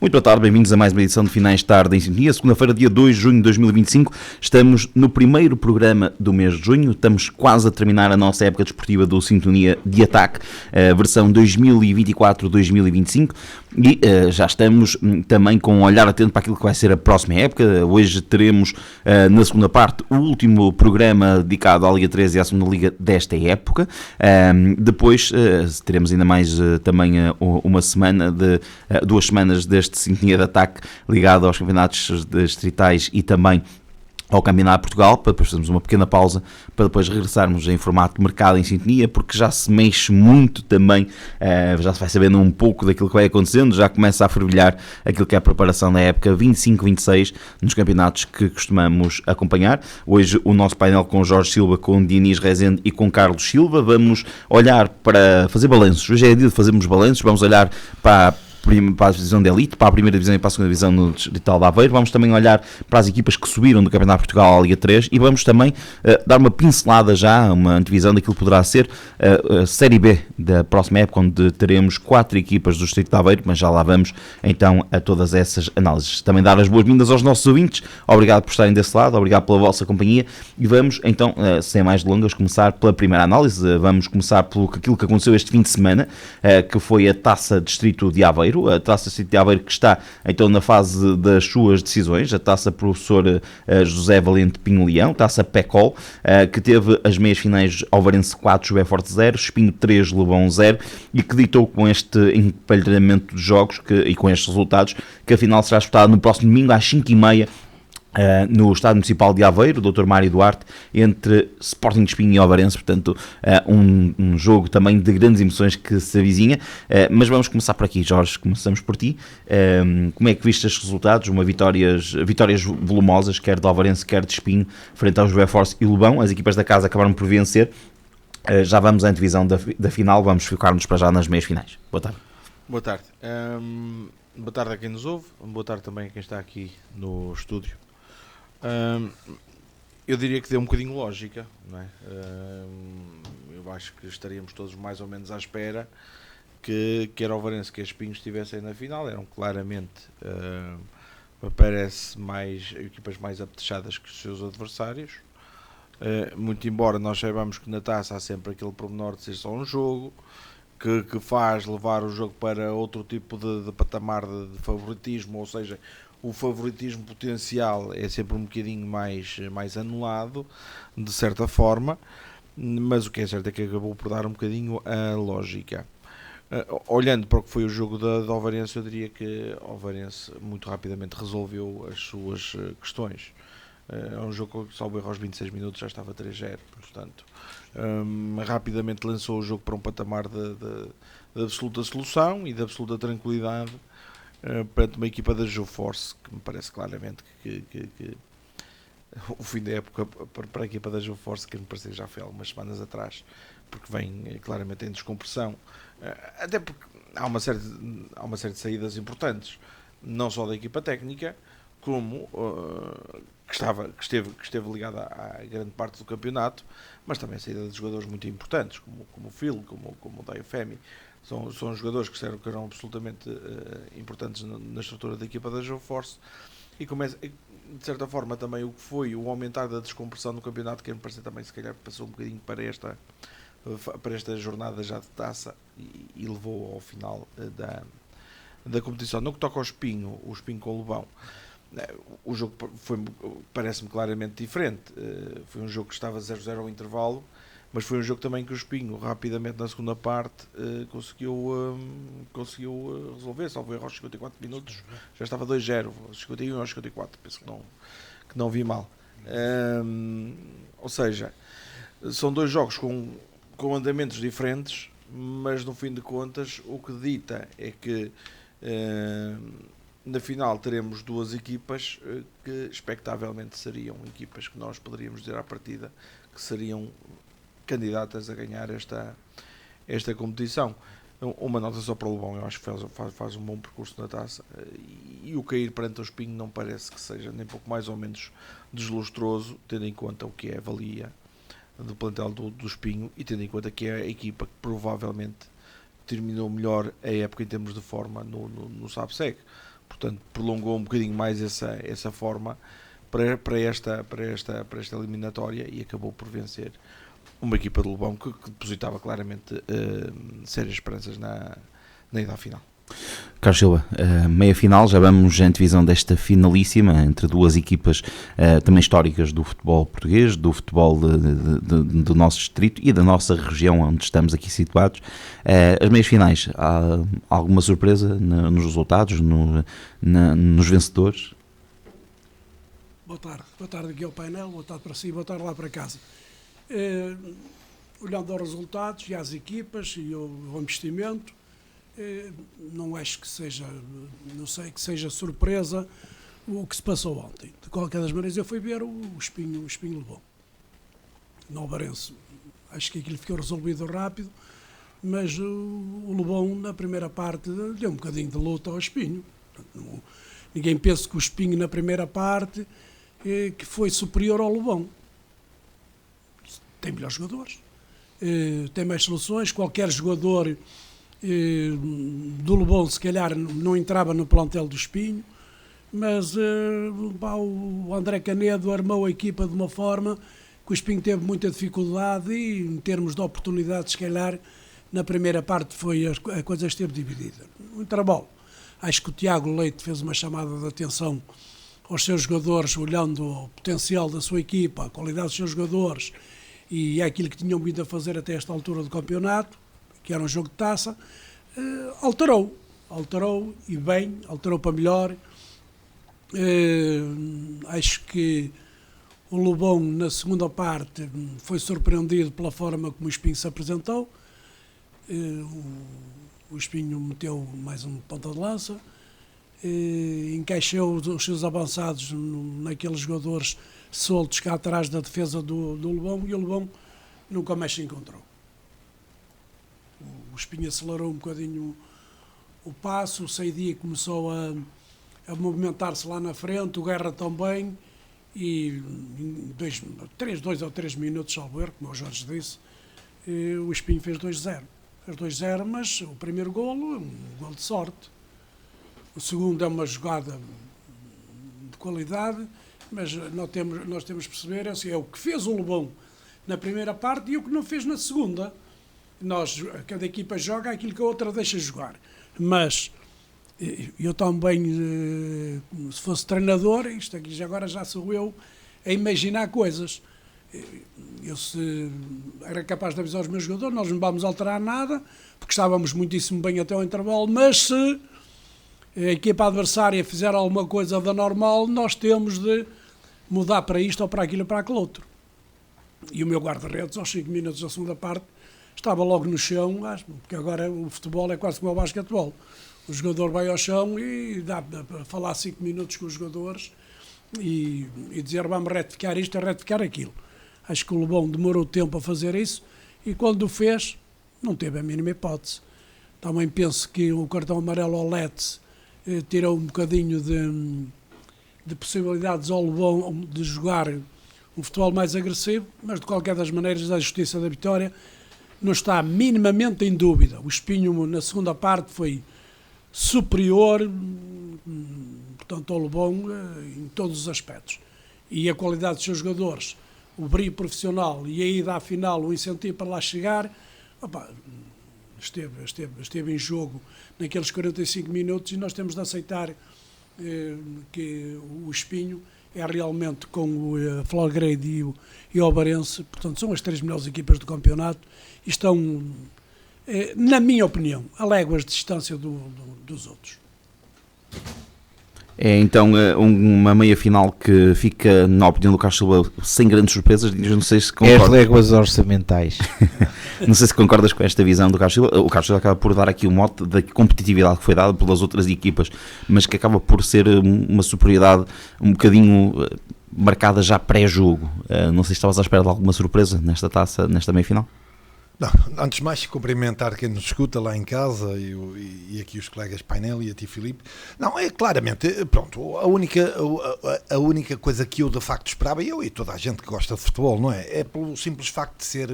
Muito boa tarde, bem-vindos a mais uma edição de Finais de Tarde em Sintonia. Segunda-feira, dia 2 de junho de 2025. Estamos no primeiro programa do mês de junho. Estamos quase a terminar a nossa época desportiva do Sintonia de Ataque, versão 2024-2025. E já estamos também com um olhar atento para aquilo que vai ser a próxima época. Hoje teremos, na segunda parte, o último programa dedicado à Liga 13 e à segunda Liga desta época. Depois teremos ainda mais também uma semana, duas semanas deste Sintonia de Ataque ligado aos campeonatos distritais e também ao Campeonato de Portugal, para depois fazermos uma pequena pausa, para depois regressarmos em formato de mercado em sintonia, porque já se mexe muito também, já se vai sabendo um pouco daquilo que vai acontecendo, já começa a fervilhar aquilo que é a preparação da época 25-26 nos campeonatos que costumamos acompanhar. Hoje o nosso painel com Jorge Silva, com Diniz Rezende e com Carlos Silva, vamos olhar para fazer balanços. Hoje é dia de fazermos balanços, vamos olhar para a divisão de elite, para a primeira divisão e para a segunda divisão no Distrital de Aveiro. Vamos também olhar para as equipas que subiram do Campeonato de Portugal à Liga 3 e vamos também dar uma pincelada já, uma antevisão daquilo que poderá ser a Série B da próxima época, onde teremos 4 equipas do Distrito de Aveiro, mas já lá vamos então a todas essas análises. Também dar as boas-vindas aos nossos ouvintes, obrigado por estarem desse lado, obrigado pela vossa companhia e vamos então, sem mais delongas, começar pela primeira análise. Vamos começar por aquilo que aconteceu este fim de semana, que foi a Taça Distrito de Aveiro. A Taça Distrito de Aveiro que está então na fase das suas decisões, a Taça Professor José Valente Pinho Leão, Taça PECOL, que teve as meias finais Alvarense 4, José Forte 0, Espinho 3, Lobão 0 e que ditou com este empalhamento de jogos e com estes resultados que a final será disputada no próximo domingo às 5h30 no Estádio Municipal de Aveiro, Dr. Mário Duarte, entre Sporting de Espinho e Alvarense, portanto um jogo também de grandes emoções que se avizinha, mas vamos começar por aqui, Jorge, começamos por ti. Como é que viste estes resultados? Vitórias volumosas, quer de Alvarense, quer de Espinho, frente aos José Forte e Lobão. As equipas da casa acabaram por vencer. Já vamos à antevisão da final, vamos focar-nos para já nas meias finais. Boa tarde. Boa tarde. Boa tarde a quem nos ouve, boa tarde também a quem está aqui no estúdio. Eu diria que deu um bocadinho lógica, não é? Eu acho que estaríamos todos mais ou menos à espera que quer Alvarense que Espinho estivessem na final. Eram claramente, parece, equipas mais apetrechadas que os seus adversários. Muito embora nós saibamos que na taça há sempre aquele pormenor de ser só um jogo que faz levar o jogo para outro tipo de patamar de favoritismo, ou seja, o favoritismo potencial é sempre um bocadinho mais anulado, de certa forma, mas o que é certo é que acabou por dar um bocadinho a lógica. Olhando para o que foi o jogo da Alvarense, eu diria que a Alvarense muito rapidamente resolveu as suas questões. É um jogo que, salvo erro, aos 26 minutos já estava 3-0, portanto, rapidamente lançou o jogo para um patamar de absoluta solução e de absoluta tranquilidade, perante uma equipa da GeoForce, que me parece claramente que o fim da época para a equipa da GeoForce, que me parece já foi há algumas semanas atrás, porque vem claramente em descompressão, até porque há uma série de saídas importantes, não só da equipa técnica, como que esteve ligada à grande parte do campeonato, mas também a saída de jogadores muito importantes, como o Phil, como o Daiofemi. São jogadores que eram absolutamente importantes na estrutura da equipa da GeoForce e começa, de certa forma, também o que foi o aumentar da descompressão no campeonato, que me parece também se calhar passou um bocadinho para esta jornada já de taça e levou ao final da competição. No que toca ao Espinho, o Espinho com o Lobão, o jogo parece-me claramente diferente. Foi um jogo que estava 0-0 ao intervalo, mas foi um jogo também que o Espinho rapidamente na segunda parte conseguiu resolver, salvo erro aos 54 minutos, já estava 2-0, aos 51 aos 54, penso que não vi mal. Ou seja, são dois jogos com andamentos diferentes, mas no fim de contas o que dita é que na final teremos duas equipas que expectavelmente seriam equipas que nós poderíamos dizer à partida que seriam candidatas a ganhar esta competição. Uma nota só para o Lobão, eu acho que faz um bom percurso na taça, e o cair perante o Espinho não parece que seja nem pouco mais ou menos deslustroso, tendo em conta o que é a valia do plantel do Espinho e tendo em conta que é a equipa que provavelmente terminou melhor a época em termos de forma no SAPSEC. portanto prolongou um bocadinho mais essa forma para esta eliminatória e acabou por vencer uma equipa de Lobão que depositava claramente sérias esperanças na ida à final. Carlos Silva, meia final, já vamos em divisão desta finalíssima entre duas equipas também históricas do futebol português, do futebol do nosso distrito e da nossa região onde estamos aqui situados. As meias finais, há alguma surpresa nos resultados, nos vencedores? Boa tarde aqui ao painel, boa tarde para si, boa tarde lá para casa. Olhando aos resultados e às equipas e ao investimento, não acho que seja, não sei que seja surpresa o que se passou ontem. De qualquer das maneiras, eu fui ver o Espinho Lobão, no Alvarense. Acho que aquilo ficou resolvido rápido, mas o Lobão, na primeira parte, deu um bocadinho de luta ao Espinho. Ninguém pensa que o Espinho, na primeira parte, que foi superior ao Lobão. Tem melhores jogadores, tem mais soluções. Qualquer jogador do Lobão se calhar não entrava no plantel do Espinho, mas o André Canedo armou a equipa de uma forma que o Espinho teve muita dificuldade e em termos de oportunidades se calhar na primeira parte a coisa esteve dividida. O trabalho, acho que o Tiago Leite fez uma chamada de atenção aos seus jogadores, olhando o potencial da sua equipa, a qualidade dos seus jogadores e aquilo que tinham vindo a fazer até esta altura do campeonato, que era um jogo de taça, alterou e bem, alterou para melhor. Acho que o Lobão na segunda parte foi surpreendido pela forma como o Espinho se apresentou. O Espinho meteu mais um ponta de lança, encaixou os seus avançados naqueles jogadores soltos cá atrás da defesa do Lobão e o Lobão nunca mais se encontrou. O Espinho acelerou um bocadinho o passo, o Saidia começou a movimentar-se lá na frente, o Guerra também, e em 2 ou 3 minutos, salvo erro, como o Jorge disse, o Espinho fez 2-0. Fez 2-0, mas o primeiro golo é um golo de sorte. O segundo é uma jogada de qualidade, mas nós temos de perceber assim, é o que fez o Lobão na primeira parte e o que não fez na segunda. Cada equipa joga aquilo que a outra deixa jogar, mas eu também, se fosse treinador, isto aqui agora já sou eu a imaginar coisas. Eu se era capaz de avisar os meus jogadores, nós não vamos alterar nada, porque estávamos muitíssimo bem até ao intervalo, mas se a equipa adversária fizer alguma coisa da normal, nós temos de mudar para isto ou para aquilo ou para aquele outro. E o meu guarda-redes, aos 5 minutos da segunda parte, estava logo no chão, porque agora o futebol é quase como o basquetebol. O jogador vai ao chão e dá para falar 5 minutos com os jogadores e dizer vamos retificar isto, retificar aquilo. Acho que o Lobão demorou tempo a fazer isso e quando o fez, não teve a mínima hipótese. Também penso que o cartão amarelo ao Let's tirou um bocadinho de possibilidades ao Lobão de jogar um futebol mais agressivo, mas de qualquer das maneiras a justiça da vitória não está minimamente em dúvida. O Espinho na segunda parte foi superior, portanto, ao Lobão em todos os aspectos. E a qualidade dos seus jogadores, o brilho profissional e a ida à final, o incentivo para lá chegar, esteve em jogo naqueles 45 minutos e nós temos de aceitar que o Espinho é realmente com o Florgrade e o Alvarense, portanto são as 3 melhores equipas do campeonato e estão, na minha opinião, a léguas de distância dos outros. É então uma meia final que fica, na opinião do Carlos Silva, sem grandes surpresas. Não sei se concordas. As léguas orçamentais. Não sei se concordas com esta visão do Carlos Silva. O Carlos Silva acaba por dar aqui o mote da competitividade que foi dada pelas outras equipas, mas que acaba por ser uma superioridade um bocadinho marcada já pré-jogo. Não sei se estavas à espera de alguma surpresa nesta taça, nesta meia final. Não, antes de mais cumprimentar quem nos escuta lá em casa e aqui os colegas painel e a ti, Filipe. Não, é claramente, pronto, a única coisa que eu de facto esperava, eu e toda a gente que gosta de futebol, não é? É pelo simples facto de ser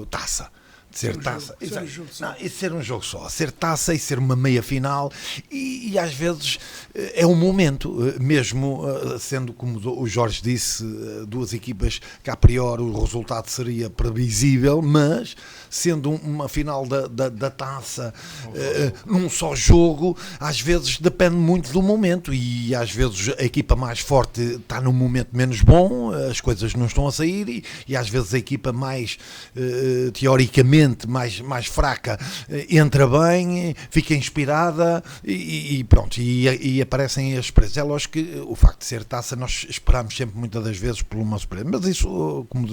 taça. Ser taça, ser um jogo só. não, e ser um jogo só, ser taça e ser uma meia final e às vezes é um momento, mesmo sendo como o Jorge disse, duas equipas que a priori o resultado seria previsível, mas sendo uma final da taça num só jogo, às vezes depende muito do momento e às vezes a equipa mais forte está num momento menos bom, as coisas não estão a sair e às vezes a equipa mais teoricamente mais fraca entra bem, fica inspirada e pronto, e aparecem as surpresas. É lógico que o facto de ser taça nós esperamos sempre muitas das vezes por uma surpresa, mas isso, como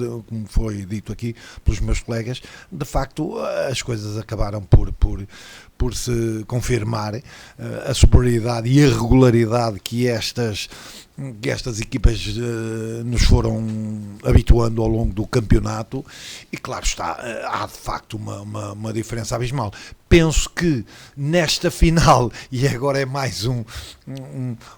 foi dito aqui pelos meus colegas, de facto as coisas acabaram por se confirmar a superioridade e a regularidade que estas equipas nos foram habituando ao longo do campeonato e claro está, há de facto uma diferença abismal. Penso que nesta final, e agora é mais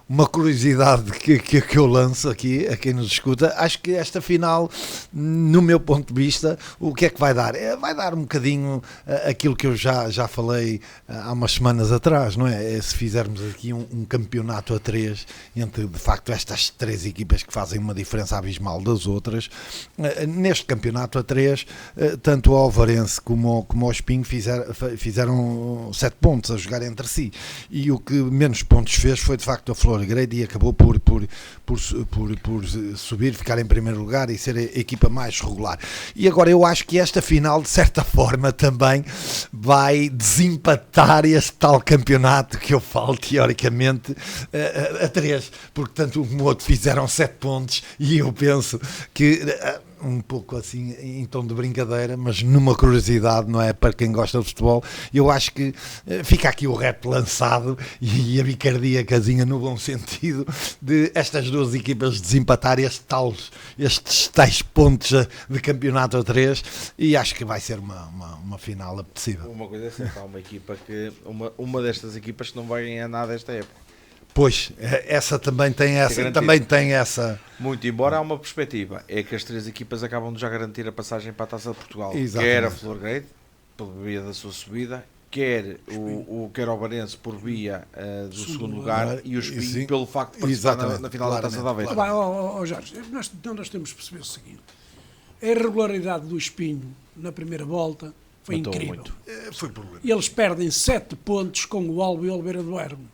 uma curiosidade que eu lanço aqui a quem nos escuta, acho que esta final, no meu ponto de vista, o que é que vai dar? Vai dar um bocadinho aquilo que eu já falei há umas semanas atrás, não é? Se fizermos aqui um campeonato a 3 entre, de facto, estas 3 equipas que fazem uma diferença abismal das outras, neste campeonato a 3, tanto o Alvarense como o Espinho fizeram 7 pontos a jogar entre si e o que menos pontos fez foi de facto a Flor Grade e acabou por subir, ficar em primeiro lugar e ser a equipa mais regular. E agora eu acho que esta final de certa forma também vai desempatar este tal campeonato que eu falo teoricamente a 3, porque tanto um como o outro fizeram 7 pontos e eu penso que um pouco assim em tom de brincadeira, mas numa curiosidade, não é? Para quem gosta de futebol, eu acho que fica aqui o rap lançado e a bicardíacazinha no bom sentido de estas duas equipas desempatarem estes tais pontos de campeonato a 3 e acho que vai ser uma final apetecível. Uma coisa é certa, há uma equipa que uma destas equipas que não vai ganhar nada esta época. Pois, essa também tem essa. Muito embora há uma perspectiva, é que as 3 equipas acabam de já garantir a passagem para a Taça de Portugal. Exatamente. Quer a Flor Grade, por via da sua subida, quer o Obarense por via do segundo lugar e o Espinho pelo facto de participar na final da Taça da Aveiro. Jorge, nós temos de perceber o seguinte: a irregularidade do Espinho na primeira volta foi Matou incrível. muito. Foi problema. E eles perdem 7 pontos com o Alba e o Oliveira do Hermo.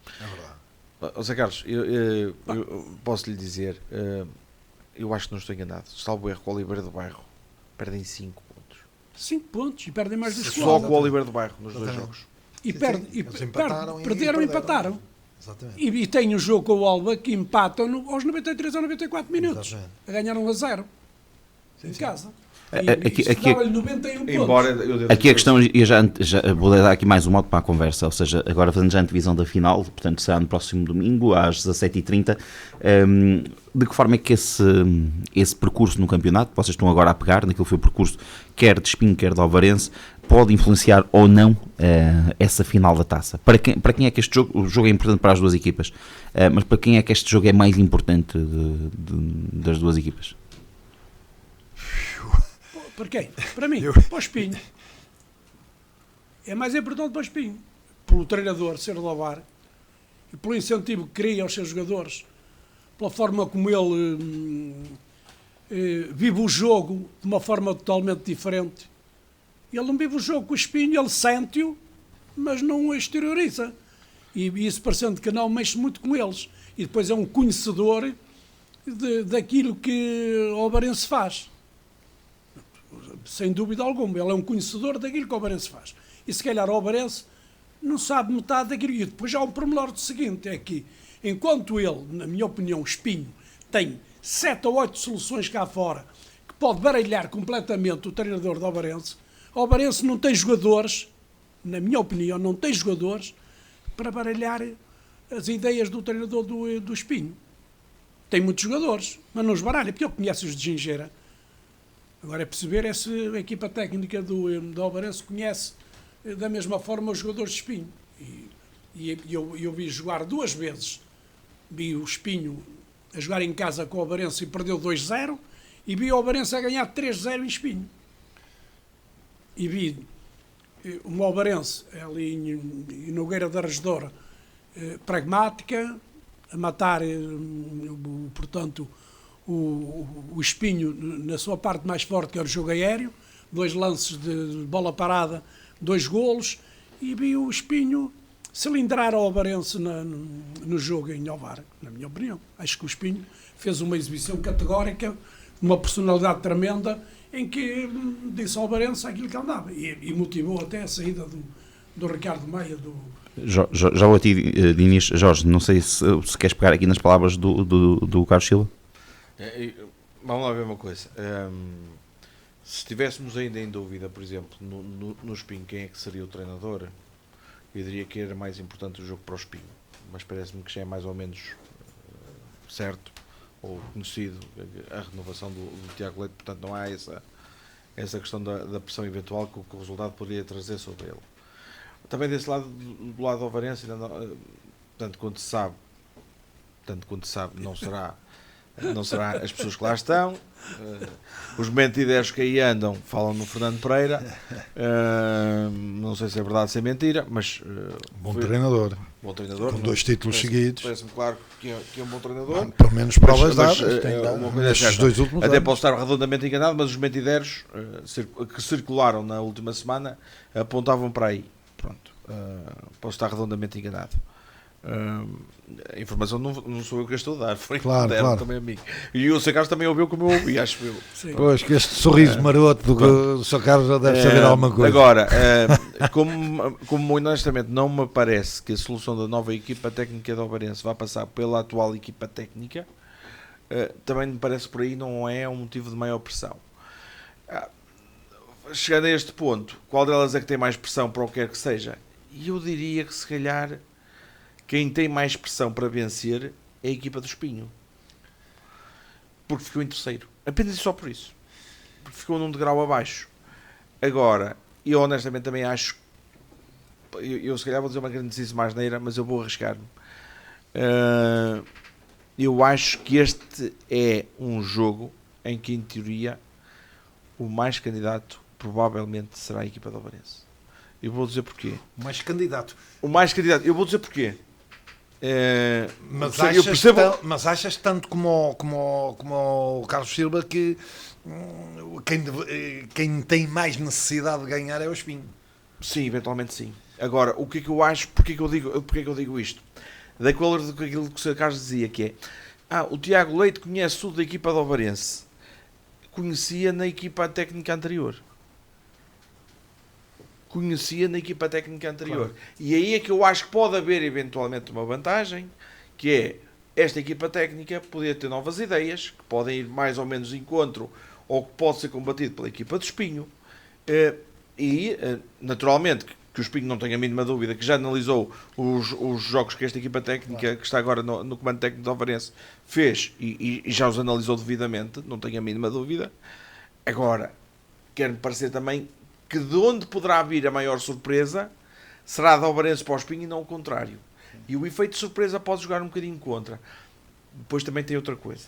É verdade. José Carlos, eu posso lhe dizer, eu acho que não estou enganado. Salvo erro com o Oliveira do Bairro, perdem 5 pontos. 5 pontos e perdem mais do que o Só Alba. com o Oliveira do Bairro nos 2 jogos. E Eles empataram perderam e empataram. Exatamente. E tem um jogo com o Alba que empatam aos 93 ou 94 minutos. Exatamente. Ganharam 1-0 em casa. Aqui- Dava-lhe 91 Embora pontos. eu devo Aqui a questão, e já vou dar aqui mais um modo para a conversa, ou seja, agora fazendo já a antevisão da final, portanto será no próximo domingo às 17h30, de que forma é que esse percurso no campeonato, vocês estão agora a pegar, naquilo que foi o percurso quer de Espinho, quer de Alvarense, pode influenciar ou não essa final da taça? Para quem é que este jogo, o jogo é importante para as duas equipas, mas para quem é que este jogo é mais importante das duas equipas? Para quem? Para mim, para o Espinho. É mais importante para o Espinho. Pelo treinador ser Lobar e pelo incentivo que cria aos seus jogadores, pela forma como ele vive o jogo de uma forma totalmente diferente. Ele não vive o jogo com o Espinho, ele sente-o, mas não o exterioriza. E isso, parecendo que não, mexe muito com eles. E depois é um conhecedor daquilo que o Obarense faz. Sem dúvida alguma, ele é um conhecedor daquilo que o Obarense faz. E se calhar o Obarense não sabe metade daquilo. E depois já há um pormenor do seguinte, é que enquanto ele, na minha opinião, Espinho, tem 7 ou 8 soluções cá fora, que pode baralhar completamente o treinador do Obarense, o Obarense não tem jogadores, na minha opinião, não tem jogadores para baralhar as ideias do treinador do Espinho. Tem muitos jogadores, mas não os baralha, porque ele conhece os de Gingeira. Agora é perceber se a equipa técnica do Alvarense conhece da mesma forma os jogadores de Espinho. E eu vi jogar 2 vezes. Vi o Espinho a jogar em casa com o Alvarense e perdeu 2-0 e vi o Alvarense a ganhar 3-0 em Espinho. e vi uma Obarense ali em Nogueira da Regedora, pragmática, a matar, portanto, o Espinho na sua parte mais forte, que era o jogo aéreo, 2 lances de bola parada, 2 golos, e vi o Espinho cilindrar ao Obarense no jogo em Ovar, na minha opinião. Acho que o Espinho fez uma exibição categórica, uma personalidade tremenda, em que disse ao Obarense aquilo que andava, e motivou até a saída do Ricardo Meia, Já vou a ti, Dinis. Jorge, não sei se queres pegar aqui nas palavras do Carlos Silva. Vamos lá ver uma coisa. Se estivéssemos ainda em dúvida, por exemplo, no Espinho, quem é que seria o treinador, eu diria que era mais importante o jogo para o Espinho, mas parece-me que já é mais ou menos certo ou conhecido a renovação do Tiago Leite, portanto não há essa questão da pressão eventual que o resultado poderia trazer sobre ele. Também desse lado, do lado do Ovarense, tanto quanto se sabe, não será as pessoas que lá estão. Os mentideiros que aí andam falam no Fernando Pereira. Não sei se é verdade ou se é mentira, mas Bom treinador. Com 2 títulos seguidos. Parece-me claro que é um bom treinador. Pelo menos provas Mas, dadas. Nestes 2 últimos até anos. posso estar redondamente enganado, mas os mentideiros que circularam na última semana apontavam para aí. Pronto. Posso estar redondamente enganado. A informação não sou eu que a estou a dar, foi claro. também a mim. E o Sr. Carlos também ouviu como eu ouvi, acho eu. Sim. Pois, que este sorriso maroto do Sr. Carlos já deve saber alguma coisa. Agora, como honestamente não me parece que a solução da nova equipa técnica do Ovarense vá passar pela atual equipa técnica, também me parece que por aí não é um motivo de maior pressão. Chegando a este ponto, qual delas é que tem mais pressão para o que quer que seja? E eu diria que se calhar quem tem mais pressão para vencer é a equipa do Espinho, porque ficou em terceiro, apenas e só por isso, porque ficou num degrau abaixo. Agora, eu honestamente também acho, eu se calhar vou dizer uma grandíssima asneira, mas eu vou arriscar-me. Eu acho que este é um jogo em que, em teoria, o mais candidato provavelmente será a equipa do Ovarense. Eu vou dizer porquê. O mais candidato. Eu vou dizer porquê. Mas achas tanto como o Carlos Silva que quem tem mais necessidade de ganhar é o Espinho? Sim, eventualmente sim. Agora, o que é que eu acho, porque é que eu digo isto? De acordo com aquilo que o Sr. Carlos dizia, que é o Tiago Leite conhece tudo da equipa do Ovarense. Conhecia na equipa técnica anterior. Claro. E aí é que eu acho que pode haver eventualmente uma vantagem, que é esta equipa técnica poder ter novas ideias, que podem ir mais ou menos de encontro, ou que pode ser combatido pela equipa do Espinho, e naturalmente que o Espinho não tenha a mínima dúvida, que já analisou os jogos que esta equipa técnica, que está agora no comando técnico do Ovarense, fez e já os analisou devidamente, não tenho a mínima dúvida. Agora, quer-me parecer também que de onde poderá vir a maior surpresa será da Ovarense para o Espinho e não o contrário. E o efeito de surpresa pode jogar um bocadinho contra. Depois também tem outra coisa.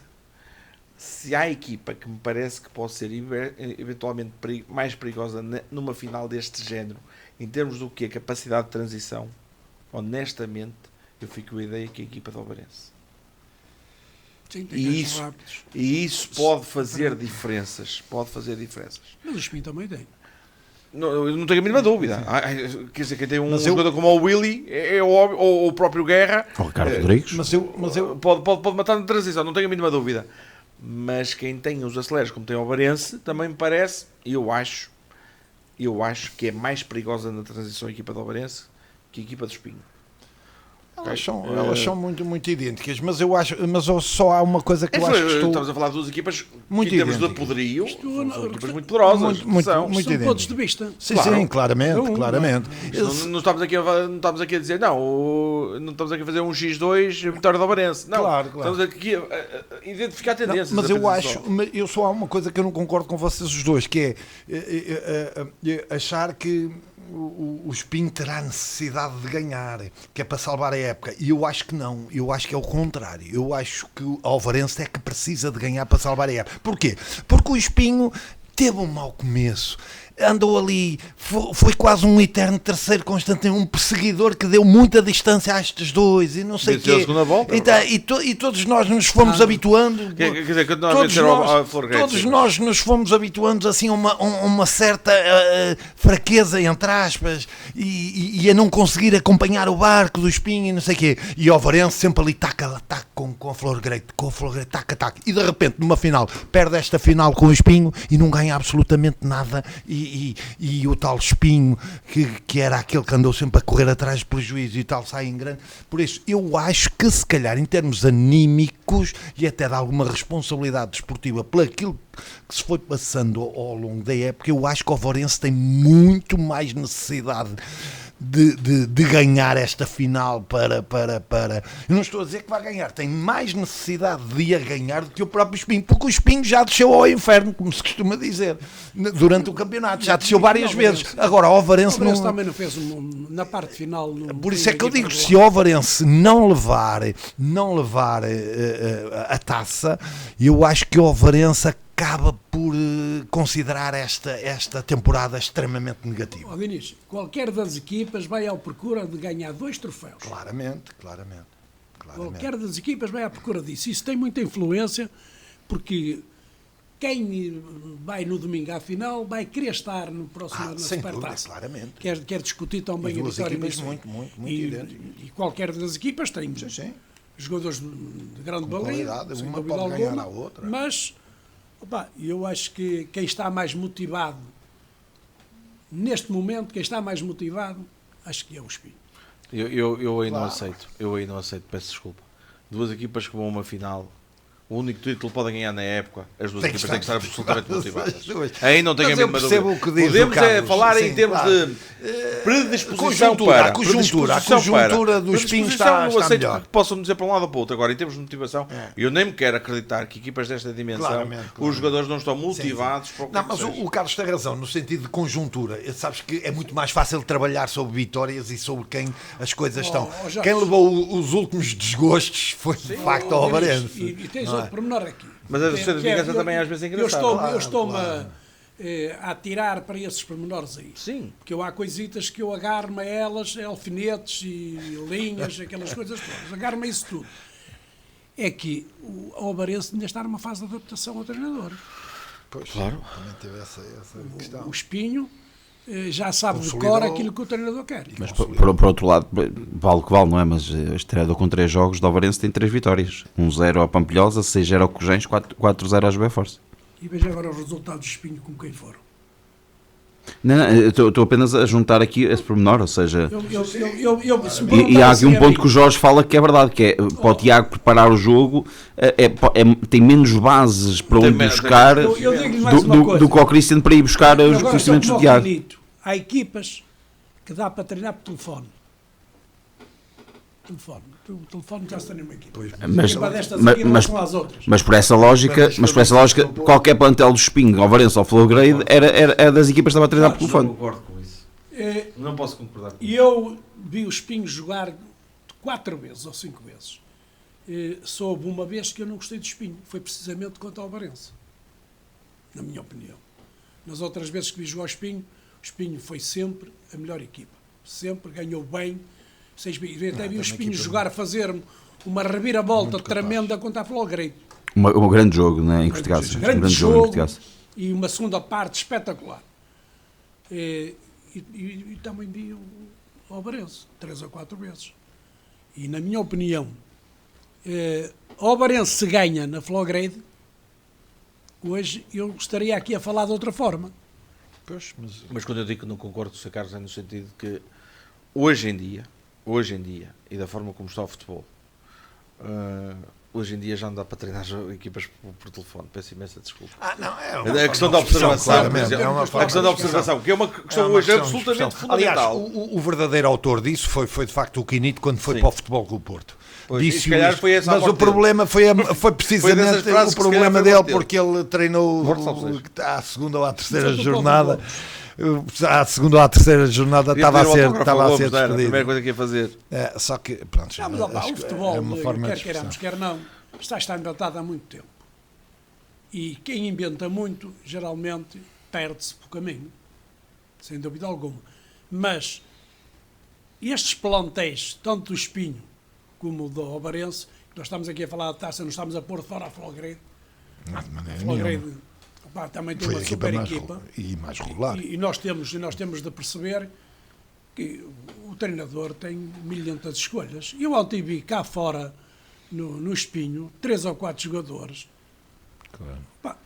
Se há equipa que me parece que pode ser eventualmente mais perigosa numa final deste género, em termos do que é capacidade de transição, honestamente, eu fico com a ideia que é a equipa do Ovarense. Sim, e isso pode fazer diferenças. Mas o Espinho também tem. Eu não tenho a mínima dúvida. Quer dizer, quem tem um jogador como o Willy ou o próprio Guerra, o Ricardo Rodrigues, mas eu pode matar na transição, não tenho a mínima dúvida. Mas quem tem os aceleros, como tem o Ovarense, também me parece, eu acho que é mais perigosa na transição a equipa do Ovarense que a equipa do Espinho. Elas são muito idênticas, mas só há uma coisa que eu acho que estamos a falar de duas equipas muito que em termos de poderio são equipas muito poderosas. Muito pontos de vista. Sim, claramente. Não estamos aqui a dizer não estamos aqui a fazer um X2 vitória do Ovarense. Não, claro. Estamos aqui a identificar tendências. Mas eu só há uma coisa que eu não concordo com vocês os dois, que é achar que o Espinho terá necessidade de ganhar, que é para salvar a época. E eu acho que não, eu acho que é o contrário. Eu acho que o Ovarense é que precisa de ganhar para salvar a época. Porquê? Porque o Espinho teve um mau começo. andou ali, foi quase um eterno terceiro constante, um perseguidor que deu muita distância a estes dois e não sei o quê. E todos nós nos fomos habituando. Quer dizer, continua a vencer ao Florgueiro. Todos nós nos fomos habituando assim a uma certa fraqueza, entre aspas, e a não conseguir acompanhar o barco do Espinho e não sei o quê. E o Varense sempre ali taca com o Florgueiro, taca. E de repente, numa final, perde esta final com o Espinho e não ganha absolutamente nada. E o tal Espinho, que era aquele que andou sempre a correr atrás de prejuízo e tal, sai em grande. Por isso, eu acho que se calhar em termos anímicos e até de alguma responsabilidade desportiva por aquilo que se foi passando ao longo da época, eu acho que o Ovarense tem muito mais necessidade de ganhar esta final para. Eu não estou a dizer que vai ganhar, tem mais necessidade de a ganhar do que o próprio Espinho, porque o Espinho já desceu ao inferno, como se costuma dizer, durante o campeonato, já desceu várias vezes. Agora o Ovarense não. Também não fez na parte final. Por isso é que eu digo, se o Ovarense não levar a taça, eu acho que o Ovarense acaba por considerar esta temporada extremamente negativa. Diniz, qualquer das equipas vai à procura de ganhar 2 troféus. Claramente. Qualquer das equipas vai à procura disso. Isso tem muita influência, porque quem vai no domingo à final vai querer estar no próximo na Supertaça. Claramente. Quer discutir tão bem a vitória nisso. Muito e qualquer das equipas tem jogadores de grande qualidade, uma pode ganhar a outra. Mas eu acho que quem está mais motivado neste momento, acho que é o Espinho. Eu aí não aceito, peço desculpa. 2 equipas que vão a uma final, o único título que podem ganhar na época, as 2 equipas têm que estar absolutamente motivadas. Aí não tenho a mínima dúvida. Podemos falar em termos de predisposição para. A conjuntura do Espinho está melhor. Que possam dizer para um lado ou para o outro. Agora, em termos de motivação, eu nem me quero acreditar que equipas desta dimensão, os jogadores não estão motivados para o que não, mas o Carlos tem razão, no sentido de conjuntura. Sabes que é muito mais fácil trabalhar sobre vitórias e sobre quem as coisas estão. Quem levou os últimos desgostos foi, de facto, o Ovarense. E tens outro pormenor aqui. Mas a justiça de vingança também às vezes é engraçada. Eu estou-me a atirar para esses pormenores aí. Sim. Porque há coisitas que eu agarro-me a elas, alfinetes e linhas, aquelas coisas todas. Agarro-me a isso tudo. É que o Ovarense ainda está numa fase de adaptação ao treinador. Pois, claro. Também teve essa questão. O Espinho já sabe de cor aquilo que o treinador quer. Mas por outro lado, vale o que vale, não é? Mas este treinador com 3 jogos do Ovarense tem 3 vitórias. 1-0 ao Pampilhosa, 6-0 ao Cojães, 4-0 ao Joéforce. E veja agora os resultados do Espinho com quem foram. Não, estou apenas a juntar aqui esse pormenor, ou seja... E há aqui um ponto que o Jorge fala que é verdade, que é para o Tiago preparar o jogo, tem menos bases para onde buscar do que o Cristiano para ir buscar os conhecimentos do Tiago. Há equipas que dá para treinar por telefone. O telefone já está numa equipa. Mas por essa lógica, qualquer plantel do Espinho, Alvarense ou Florgueiro era das equipas que estava a treinar por telefone. Não concordo com isso. Não posso concordar com isso. E eu vi o Espinho jogar 4 vezes ou 5 vezes. Soube uma vez que eu não gostei do Espinho. Foi precisamente contra o Alvarense. Na minha opinião. Nas outras vezes que vi jogar o Espinho foi sempre a melhor equipa. Sempre ganhou bem. Até vi o Espinho jogar a fazer uma reviravolta tremenda contra a Florgueiro. Um grande jogo, né, em Cortigaço. Grande jogo e uma segunda parte espetacular. E também vi o Ovarense 3 ou 4 vezes. E na minha opinião, o Ovarense se ganha na Florgueiro, hoje eu estaria aqui a falar de outra forma. Pois, mas quando eu digo que não concordo com o Sr. Carlos é no sentido de que hoje em dia, e da forma como está o futebol, hoje em dia já não dá para treinar equipas por telefone. Peço imensa desculpa. A questão da observação, a questão da observação, que é uma questão hoje absolutamente fundamental. Aliás, o verdadeiro autor disso foi de facto o Quinito quando foi para o Futebol Clube Porto. Disse mas o problema foi precisamente o problema dele, porque ele treinou à segunda ou à terceira jornada. À segunda ou à terceira jornada estava a ser despedido. A primeira coisa que ia fazer. Só que, pronto, o futebol, quer de queiramos, quer não, está inventado há muito tempo. E quem inventa muito, geralmente, perde-se pelo caminho. sem dúvida alguma. Mas estes plantéis, tanto do Espinho como do Obarense, nós estamos aqui a falar de taça, não estamos a pôr de fora a Flogredo. Não, de maneira A Flogredo, nenhuma. pá, também tem Foi uma a super mais equipa. E mais regular. E nós temos de perceber que o treinador tem milhentas escolhas. Eu ontem vi cá fora, no Espinho, 3 ou 4 jogadores. Claro. Pá,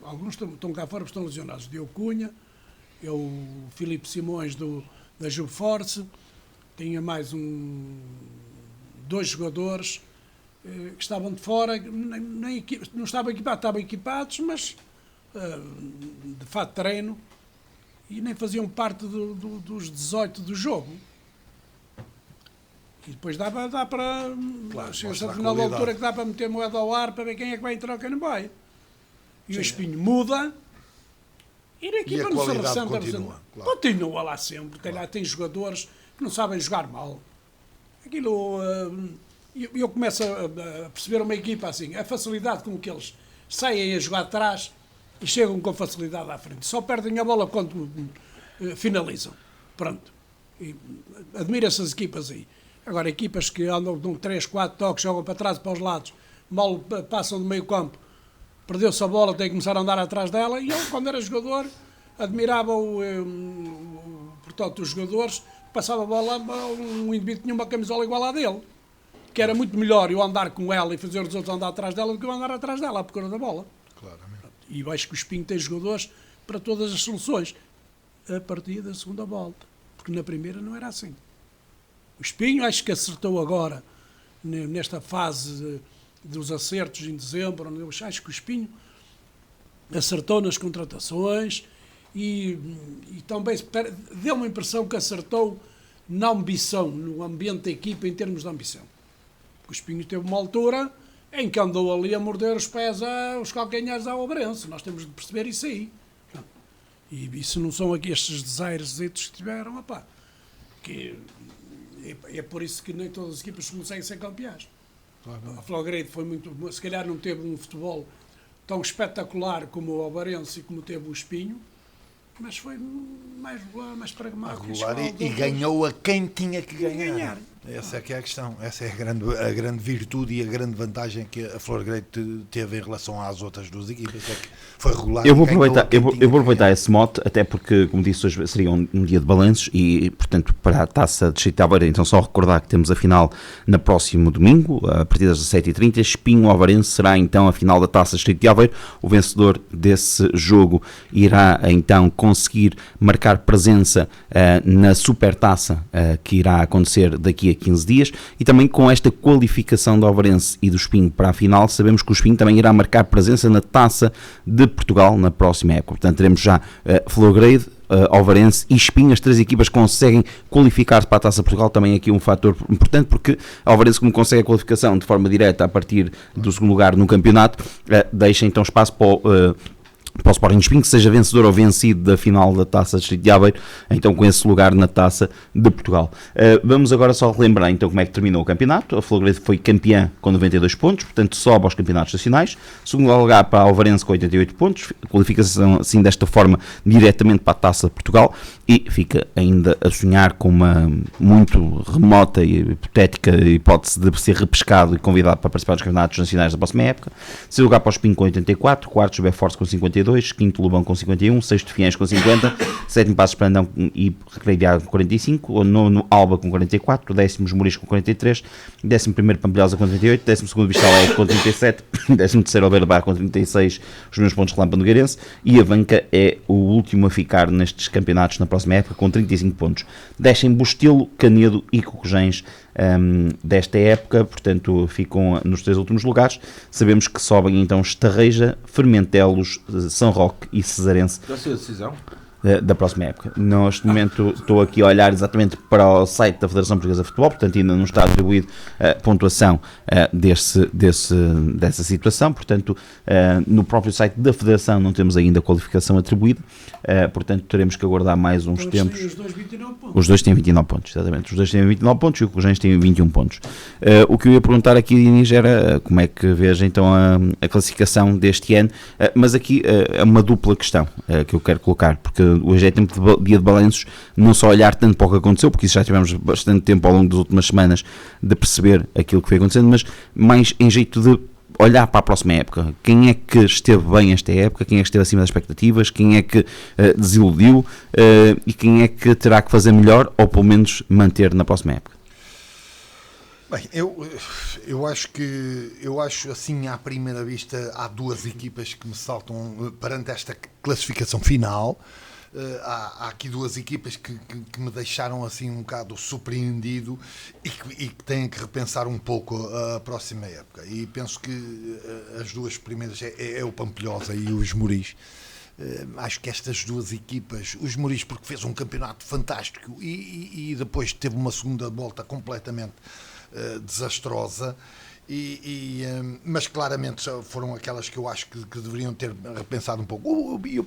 alguns estão cá fora porque estão lesionados. O Diogo Cunha, o Filipe Simões da Juve Force, tinha mais 2 jogadores que estavam de fora, não estavam equipados, mas de fato treino, e nem faziam parte dos 18 do jogo. E depois dá para Claro, chega-se mostra a a final da qualidade. altura que dá para meter moeda ao ar para ver quem é que vai entrar ou quem não vai. E o Espinho muda e na equipa a não se qualidade ressenta. continua, claro. Continua lá sempre. Calhar tem jogadores que não sabem jogar mal. Aquilo. Eu começo a perceber uma equipa assim, a facilidade com que eles saem a jogar atrás e chegam com facilidade à frente. Só perdem a bola quando finalizam. Pronto. Admiro essas equipas aí. Agora, equipas que andam de 3, 4 toques, jogam para trás e para os lados, mal passam do meio campo, perdeu-se a bola, tem que começar a andar atrás dela. E eu, quando era jogador, admirava portanto, os jogadores, passava a bola, um indivíduo tinha uma camisola igual à dele, que era muito melhor eu andar com ela e fazer os outros andar atrás dela do que eu andar atrás dela à procura da bola. Claramente. E eu acho que o Espinho tem jogadores para todas as soluções, a partir da segunda volta, porque na primeira não era assim. O Espinho acho que acertou agora, nesta fase dos acertos em dezembro, eu acho que o Espinho acertou nas contratações e também deu uma impressão que acertou na ambição, no ambiente da equipa em termos de ambição. O Espinho teve uma altura em que andou ali a morder os pés, os calcanhares ao Obarense. Nós temos de perceber isso aí. E isso não são aqui estes desaires que tiveram, opá, que é por isso que nem todas as equipas conseguem ser campeãs. Claro. A Flogredo foi muito, se calhar não teve um futebol tão espetacular como o Obarense e como teve o Espinho, mas foi mais regular, mais pragmático. Regular e ganhou a quem tinha que ganhar. Essa é que é a questão. Essa é a grande virtude e a grande vantagem que a Flogredo teve em relação às outras duas equipas. É que foi regular. Eu vou aproveitar esse mote, até porque, como disse, hoje seria um dia de balanços e, portanto, para a Taça de Distrito de Aveiro, então só recordar que temos a final no próximo domingo, a partir das 17h30. Espinho-Ovarense será então a final da Taça de Distrito de Aveiro. O vencedor desse jogo irá então conseguir marcar presença na Supertaça que irá acontecer daqui a 15 dias, e também com esta qualificação do Ovarense e do Espinho para a final, sabemos que o Espinho também irá marcar presença na Taça de Portugal na próxima época. Portanto, teremos já Flogredo, Ovarense e Espinho, as 3 equipas conseguem qualificar-se para a Taça de Portugal. Também aqui um fator importante, porque a Ovarense, como consegue a qualificação de forma direta a partir do segundo lugar no campeonato, deixa então espaço para o Sporting Espinho, que seja vencedor ou vencido da final da Taça de Distrito de Aveiro, então com esse lugar na Taça de Portugal. Vamos agora só relembrar então como é que terminou o campeonato. A Flogredo foi campeã com 92 pontos, portanto sobe aos campeonatos nacionais. Segundo lugar para a Ovarense com 88 pontos, qualificação assim desta forma diretamente para a Taça de Portugal, e fica ainda a sonhar com uma muito remota e hipotética hipótese de ser repescado e convidado para participar dos campeonatos nacionais da próxima época. Segundo lugar para o Espinho com 84, quarto José Force com 52, quinto Lobão com 51, sexto Fiéis com 50, sétimo Passos Brandão e Recreio de Água com 45, nono Alba com 44, décimo Moris com 43, décimo primeiro Pampilhosa com 38, décimo segundo Vista Alegre com 37, décimo terceiro Albeiro Bar com 36, os meus pontos Relâmpago Nogueirense, e a Banca é o último a ficar nestes campeonatos na próxima época com 35 pontos. Descem Bustelo, Canedo e Cocujens desta época, portanto ficam nos 3 últimos lugares. Sabemos que sobem então Estarreja, Fermentelos, São Roque e Cesarense. Já sei a decisão? Da próxima época. Neste momento estou aqui a olhar exatamente para o site da Federação Portuguesa de Futebol, portanto ainda não está atribuído a pontuação dessa situação, portanto no próprio site da Federação não temos ainda a qualificação atribuída, portanto teremos que aguardar mais uns tempos. Os dois 29 pontos. Os dois têm 29 pontos, exatamente. Os dois têm 29 pontos e o Cogentes tem 21 pontos. O que eu ia perguntar aqui, Inês, era como é que vejo então a classificação deste ano, mas aqui é uma dupla questão que eu quero colocar, porque hoje é tempo dia de balanços, não só olhar tanto para o que aconteceu, porque isso já tivemos bastante tempo ao longo das últimas semanas de perceber aquilo que foi acontecendo, mas mais em jeito de olhar para a próxima época. Quem é que esteve bem esta época, quem é que esteve acima das expectativas, quem é que desiludiu e quem é que terá que fazer melhor ou pelo menos manter na próxima época? Bem, eu acho assim, à primeira vista, há duas equipas que me saltam perante esta classificação final. Há aqui duas equipas que me deixaram assim um bocado surpreendido e que têm que repensar um pouco a próxima época. E penso que as duas primeiras é o Pampilhosa e o Esmoriz. Acho que estas duas equipas, o Esmoriz porque fez um campeonato fantástico e depois teve uma segunda volta completamente desastrosa. Mas claramente foram aquelas que eu acho que deveriam ter repensado um pouco. E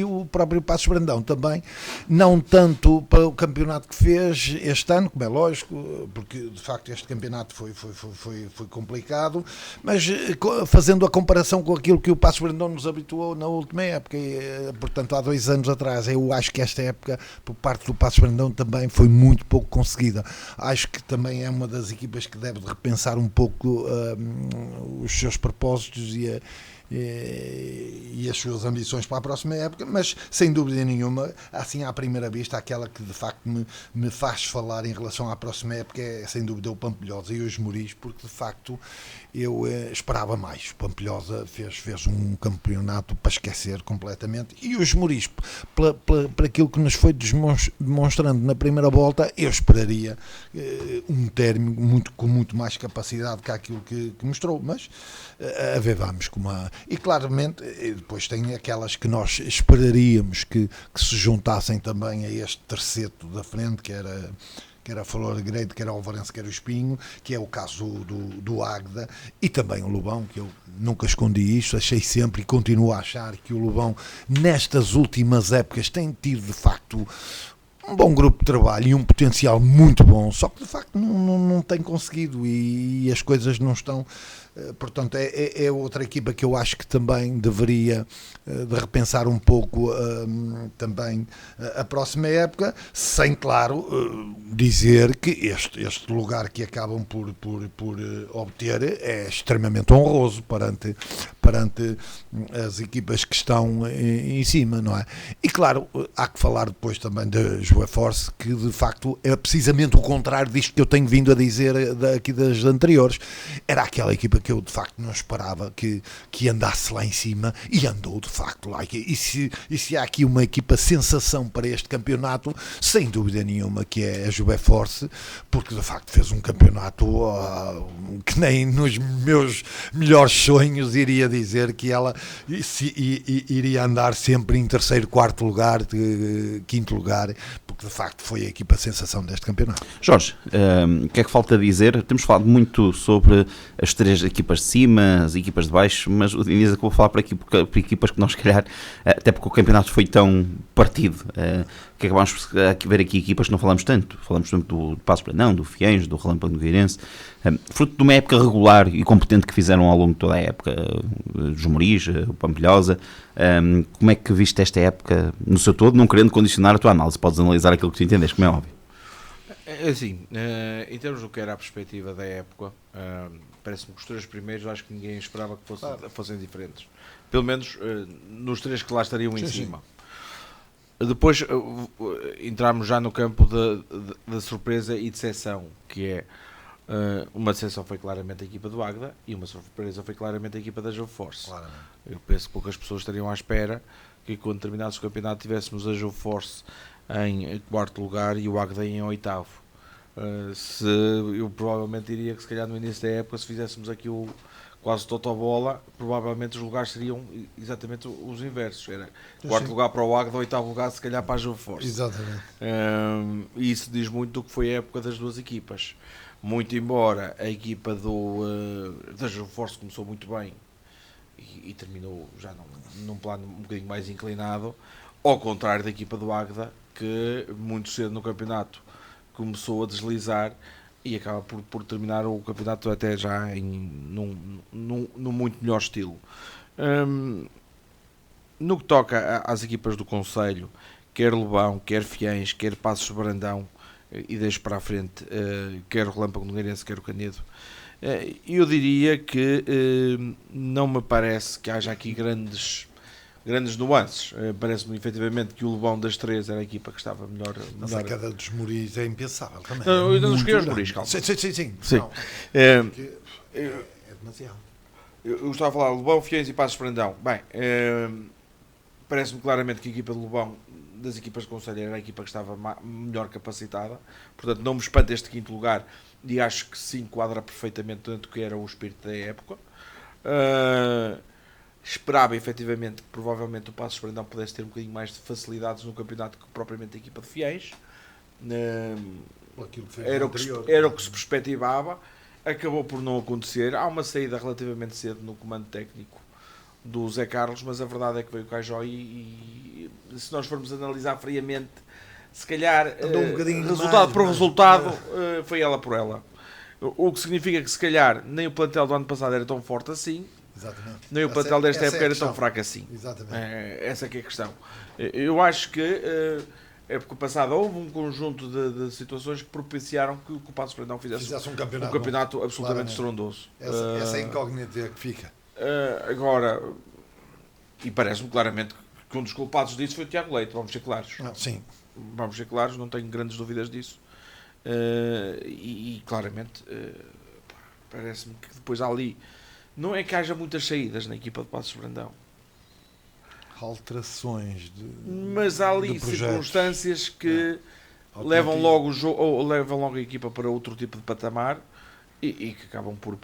o próprio Passos Brandão também, não tanto para o campeonato que fez este ano, como é lógico, porque de facto este campeonato foi complicado, mas fazendo a comparação com aquilo que o Passos Brandão nos habituou na última época, portanto há 2 anos atrás, eu acho que esta época por parte do Passos Brandão também foi muito pouco conseguida. Acho que também é uma das equipas que deve repensar um pouco os seus propósitos e as suas ambições para a próxima época, mas sem dúvida nenhuma, assim à primeira vista, aquela que de facto me faz falar em relação à próxima época é sem dúvida o Pampilhosa e o Esmoriz, porque de facto eu esperava mais. O Pampilhosa fez um campeonato para esquecer completamente, e o Esmoriz, para aquilo que nos foi demonstrando na primeira volta, eu esperaria um término com muito mais capacidade que aquilo que mostrou, mas a ver, vamos com uma... E claramente, depois tem aquelas que nós esperaríamos que se juntassem também a este terceto da frente, que era a Flor Grande, que era o Alvarense, que era o Espinho, que é o caso do Águeda, e também o Lobão, que eu nunca escondi isto, achei sempre e continuo a achar que o Lobão, nestas últimas épocas, tem tido de facto um bom grupo de trabalho e um potencial muito bom, só que de facto não tem conseguido e as coisas não estão. Portanto, é outra equipa que eu acho que também deveria de repensar um pouco também a próxima época, sem, claro, dizer que este lugar que acabam por obter é extremamente honroso perante as equipas que estão em cima, não é? E, claro, há que falar depois também da Joeforce, que de facto é precisamente o contrário disto que eu tenho vindo a dizer aqui das anteriores. Era aquela equipa que eu de facto não esperava que andasse lá em cima, e andou de facto lá. E se há aqui uma equipa sensação para este campeonato, sem dúvida nenhuma que é a Joeforce, porque de facto fez um campeonato que nem nos meus melhores sonhos iria dizer que ela iria andar sempre em terceiro, quarto lugar, quinto lugar, porque de facto foi a equipa sensação deste campeonato. Jorge, o que é que falta dizer? Temos falado muito sobre as 3 equipas de cima, as equipas de baixo, mas o Inês acabou a falar por equipas que nós, se calhar, até porque o campeonato foi tão partido, que acabamos por ver aqui equipas que não falamos tanto. Falamos tanto do Passos Brandão, do Fiennes, do Relâmpago Nogueirense, fruto de uma época regular e competente que fizeram ao longo de toda a época, os Esmoriz, o Pampilhosa. Como é que viste esta época no seu todo, não querendo condicionar a tua análise? Podes analisar aquilo que tu entendes, como é óbvio. Assim, em termos do que era a perspectiva da época, parece-me que os 3 primeiros acho que ninguém esperava que fossem diferentes. Pelo menos nos 3 que lá estariam em cima. Depois entramos já no campo da surpresa e decepção, que é uma decepção foi claramente a equipa do Águeda e uma surpresa foi claramente a equipa da Joeforce. Eu penso que poucas pessoas estariam à espera que quando terminasse o campeonato tivéssemos a Joeforce em 4º lugar e o Águeda em 8º. Eu provavelmente diria que se calhar no início da época, se fizéssemos aqui quase totobola, provavelmente os lugares seriam exatamente os inversos. Era 4º lugar para o Águeda, 8º lugar se calhar para a Joeforce. Exatamente. E isso diz muito do que foi a época das duas equipas. Muito embora a equipa da Joeforce começou muito bem e terminou já num plano um bocadinho mais inclinado, ao contrário da equipa do Águeda, que muito cedo no campeonato começou a deslizar e acaba por terminar o campeonato até já num muito melhor estilo. No que toca às equipas do Conselho, quer Lobão, quer Fiães, quer Passos de Brandão, e deixo para a frente, quer o Relâmpago Nogueirense, quer o Canedo, eu diria que não me parece que haja aqui grandes nuances. Parece-me efetivamente que o Lobão das três era a equipa que estava melhor. Mas a queda dos Muris é impensável também. Não, eu ainda não Muito cheguei aos grande. Muris, calma. Sim. Não, é demasiado. Eu estava a falar Lobão, Fiães e Passos de Brandão. Bem, parece-me claramente que a equipa de Lobão, das equipas de Conselho, era a equipa que estava melhor capacitada. Portanto, não me espanta este quinto lugar e acho que se enquadra perfeitamente dentro do que era o espírito da época. Esperava efetivamente que provavelmente o Passos de Brandão pudesse ter um bocadinho mais de facilidades no campeonato que propriamente a equipa de Fiéis. Era o que se perspectivava. Acabou por não acontecer. Há uma saída relativamente cedo no comando técnico do Zé Carlos, mas a verdade é que veio o Cajó e se nós formos analisar friamente, se calhar resultado por resultado, foi ela por ela. O que significa que se calhar nem o plantel do ano passado era tão forte assim. Exatamente. Nem o plantel desta época era tão fraco assim. Exatamente. Essa é que é a questão. Eu acho que época passada houve um conjunto de situações que propiciaram que o Passos de Brandão fizesse um campeonato absolutamente estrondoso. Essa é a incógnita que fica. Agora, e parece-me claramente que um dos culpados disso foi o Tiago Leite, vamos ser claros. Sim. Vamos ser claros, não tenho grandes dúvidas disso. E claramente, parece-me que depois ali, não é que haja muitas saídas na equipa de Passos de Brandão. Alterações mas há ali circunstâncias que levam logo o jogo, ou levam logo a equipa para outro tipo de patamar e que acabam por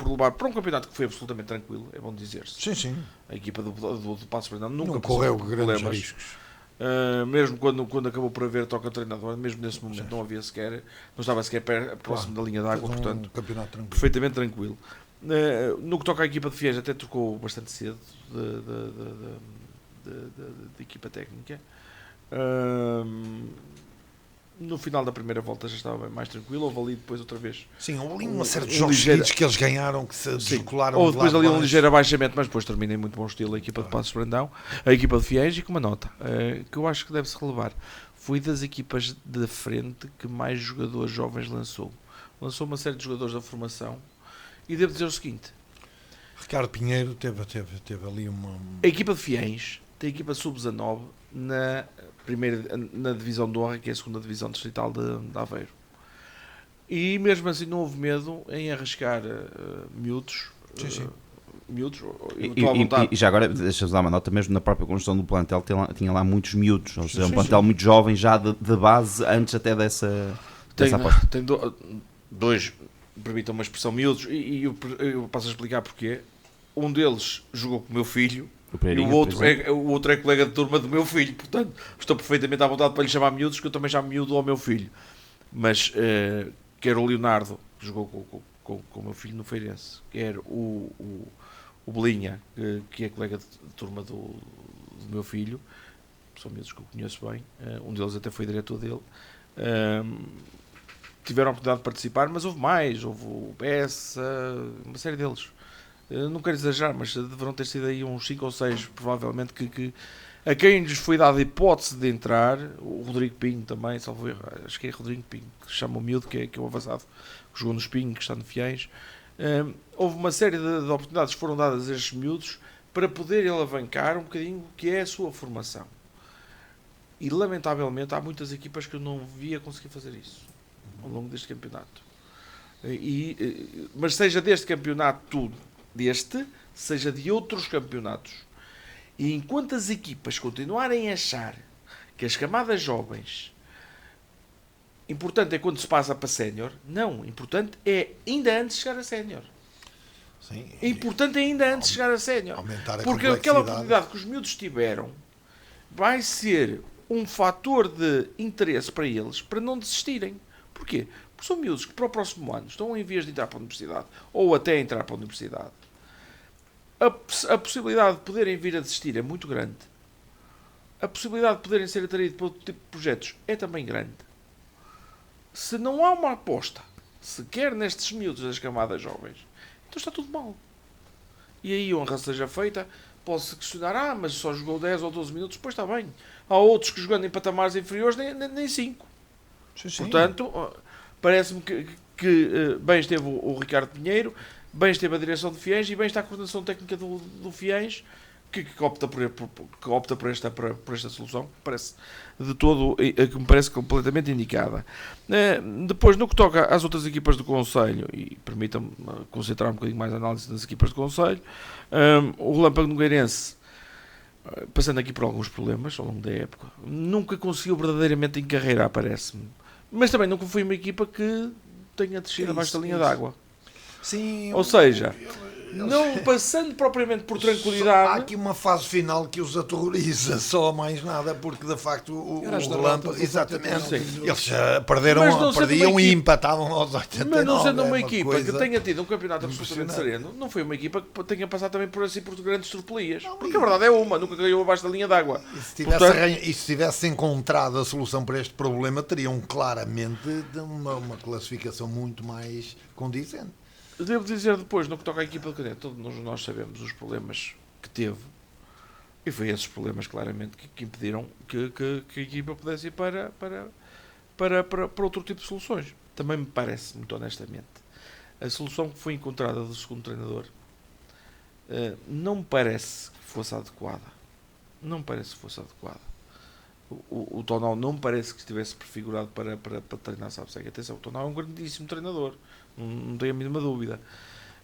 levar para um campeonato que foi absolutamente tranquilo, é bom dizer-se. Sim. A equipa do Passos de Brandão nunca correu passou grandes problemas. riscos. Mesmo quando acabou por haver troca de treinador, mesmo nesse momento não havia sequer, não estava sequer próximo da linha d'água, portanto, campeonato tranquilo. perfeitamente tranquilo. No que toca à equipa de Fiéis, até trocou bastante cedo de equipa técnica. No final da primeira volta já estava bem mais tranquilo. Houve ali depois outra vez. Sim, houve ali uma série de jogos seguidos que eles ganharam, que se descolaram. Houve depois ali um ligeiro abaixamento, mas depois terminei muito bom estilo a equipa de Passos de Brandão, a equipa de Fiéis, e com uma nota que eu acho que deve-se relevar. Foi das equipas de frente que mais jogadores jovens lançou. Lançou uma série de jogadores da formação. E devo dizer o seguinte: Ricardo Pinheiro teve ali uma. A equipa de Fiéis tem a equipa sub-19 na divisão de honra, que é a segunda divisão distrital de Aveiro. E mesmo assim não houve medo em arriscar miúdos. Sim. Miúdos. E já agora, deixa-me dar uma nota, mesmo na própria construção do plantel tinha lá muitos miúdos, ou seja, um plantel muito jovem já de base, antes até dessa aposta. Tem dois, permitam uma expressão, miúdos, e eu passo a explicar porquê. Um deles jogou com o meu filho, e o outro é colega de turma do meu filho, portanto estou perfeitamente à vontade para lhe chamar miúdos, que eu também chamo miúdo ao meu filho. Mas quer o Leonardo, que jogou com o meu filho no Feirense, quer o Belinha, que é colega de turma do meu filho, são miúdos que eu conheço bem, um deles até foi diretor dele. Tiveram a oportunidade de participar, mas houve mais, houve o Bessa, uma série deles. Não quero exagerar, mas deverão ter sido aí uns 5 ou 6, provavelmente, que a quem lhes foi dada a hipótese de entrar. O Rodrigo Pinho também, salvo erro, acho que é Rodrigo Pinho, que se chama o miúdo, que é o avançado, que jogou nos Pinho, que está no Fiéis. Houve uma série de oportunidades que foram dadas a estes miúdos para poderem alavancar um bocadinho o que é a sua formação. E, lamentavelmente, há muitas equipas que eu não via conseguir fazer isso ao longo deste campeonato. Mas seja deste campeonato seja de outros campeonatos, e enquanto as equipas continuarem a achar que as camadas jovens importante é quando se passa para sénior, não, importante é ainda antes de chegar a sénior. Importante é ainda antes de chegar a sénior, porque aquela oportunidade que os miúdos tiveram vai ser um fator de interesse para eles, para não desistirem. Porquê? Porque são miúdos que para o próximo ano estão em vias de entrar para a universidade, ou até entrar para a universidade. A possibilidade de poderem vir a desistir é muito grande. A possibilidade de poderem ser atraídos para outro tipo de projetos é também grande. Se não há uma aposta sequer nestes miúdos das camadas jovens, então está tudo mal. E aí honra seja feita pode-se questionar, mas só jogou 10 ou 12 minutos, depois está bem. Há outros que jogando em patamares inferiores nem 5. Portanto, parece-me que bem esteve o Ricardo Pinheiro, bem esteve a direção de Fiéis e bem está a coordenação técnica do Fiéis, que opta por esta solução, que me parece completamente indicada. Depois, no que toca às outras equipas do Conselho, e permitam-me concentrar um bocadinho mais a análise das equipas do Conselho, o Relâmpago Nogueirense, passando aqui por alguns problemas ao longo da época, nunca conseguiu verdadeiramente encarreirar, parece-me. Mas também nunca foi uma equipa que tenha descido abaixo da linha d'água. Sim, ou seja, não passando propriamente por tranquilidade. Há aqui uma fase final que os aterroriza, só mais nada, porque de facto o Relâmpago, exatamente, sim. Eles perdiam e empatavam aos 89. Mas não sendo uma equipa coisa que tenha tido um campeonato absolutamente sereno, não foi uma equipa que tenha passado também por grandes tropelias. Porque a verdade é nunca caiu abaixo da linha d'água. E se tivesse encontrado a solução para este problema, teriam claramente uma classificação muito mais condizente. Devo dizer depois, no que toca à equipa de Cadet, todos nós sabemos os problemas que teve, e foi esses problemas claramente que impediram que a equipa pudesse ir para outro tipo de soluções. Também me parece, muito honestamente, a solução que foi encontrada do segundo treinador não me parece que fosse adequada. Não me parece que fosse adequada. O Tonal não me parece que estivesse prefigurado para treinar Sabseg. Atenção, o Tonal é um grandíssimo treinador, não tenho a mínima dúvida,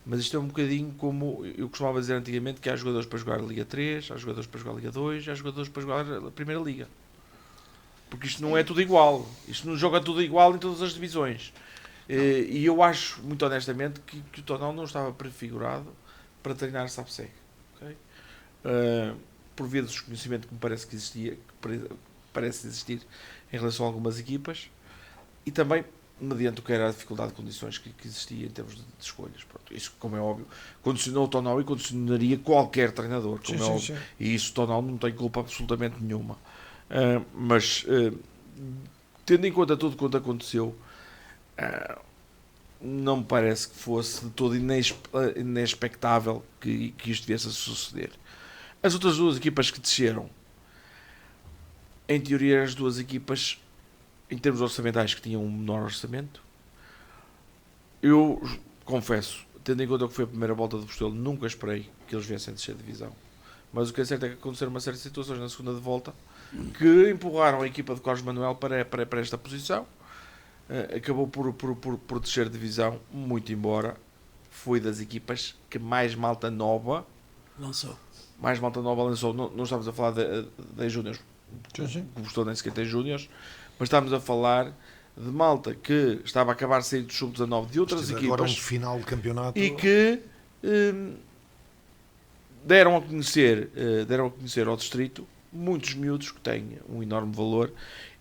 mas isto é um bocadinho como eu costumava dizer antigamente, que há jogadores para jogar Liga 3, há jogadores para jogar Liga 2, há jogadores para jogar a Primeira Liga, porque isto não é tudo igual, isto não joga tudo igual em todas as divisões. E eu acho, muito honestamente, que o Tonal não estava prefigurado para treinar Sabseg, okay? Por via do desconhecimento que me parece que existia, que parece existir em relação a algumas equipas, e também mediante o que era a dificuldade de condições que existia em termos de escolhas. Pronto, isso, como é óbvio, condicionou o Tonal e condicionaria qualquer treinador, como é óbvio. Sim. E isso o Tonal não tem culpa absolutamente nenhuma. Mas, tendo em conta tudo quanto aconteceu, não me parece que fosse de todo inexpectável que isto viesse a suceder. As outras duas equipas que desceram, em teoria, eram as duas equipas, em termos orçamentais, que tinham um menor orçamento. Eu confesso, tendo em conta o que foi a primeira volta do Bostelo, nunca esperei que eles viessem a descer de divisão. Mas o que é certo é que aconteceram uma série de situações na segunda volta que empurraram a equipa de Carlos Manuel para esta posição. Acabou por descer de divisão, muito embora foi das equipas que mais malta nova lançou. Não estamos a falar de júniores, o Bostelo nem sequer tem júniores, mas estamos a falar de malta que estava a acabar de sair do sub-19 de outras equipas. Agora um final de campeonato. E que deram a conhecer ao distrito muitos miúdos que têm um enorme valor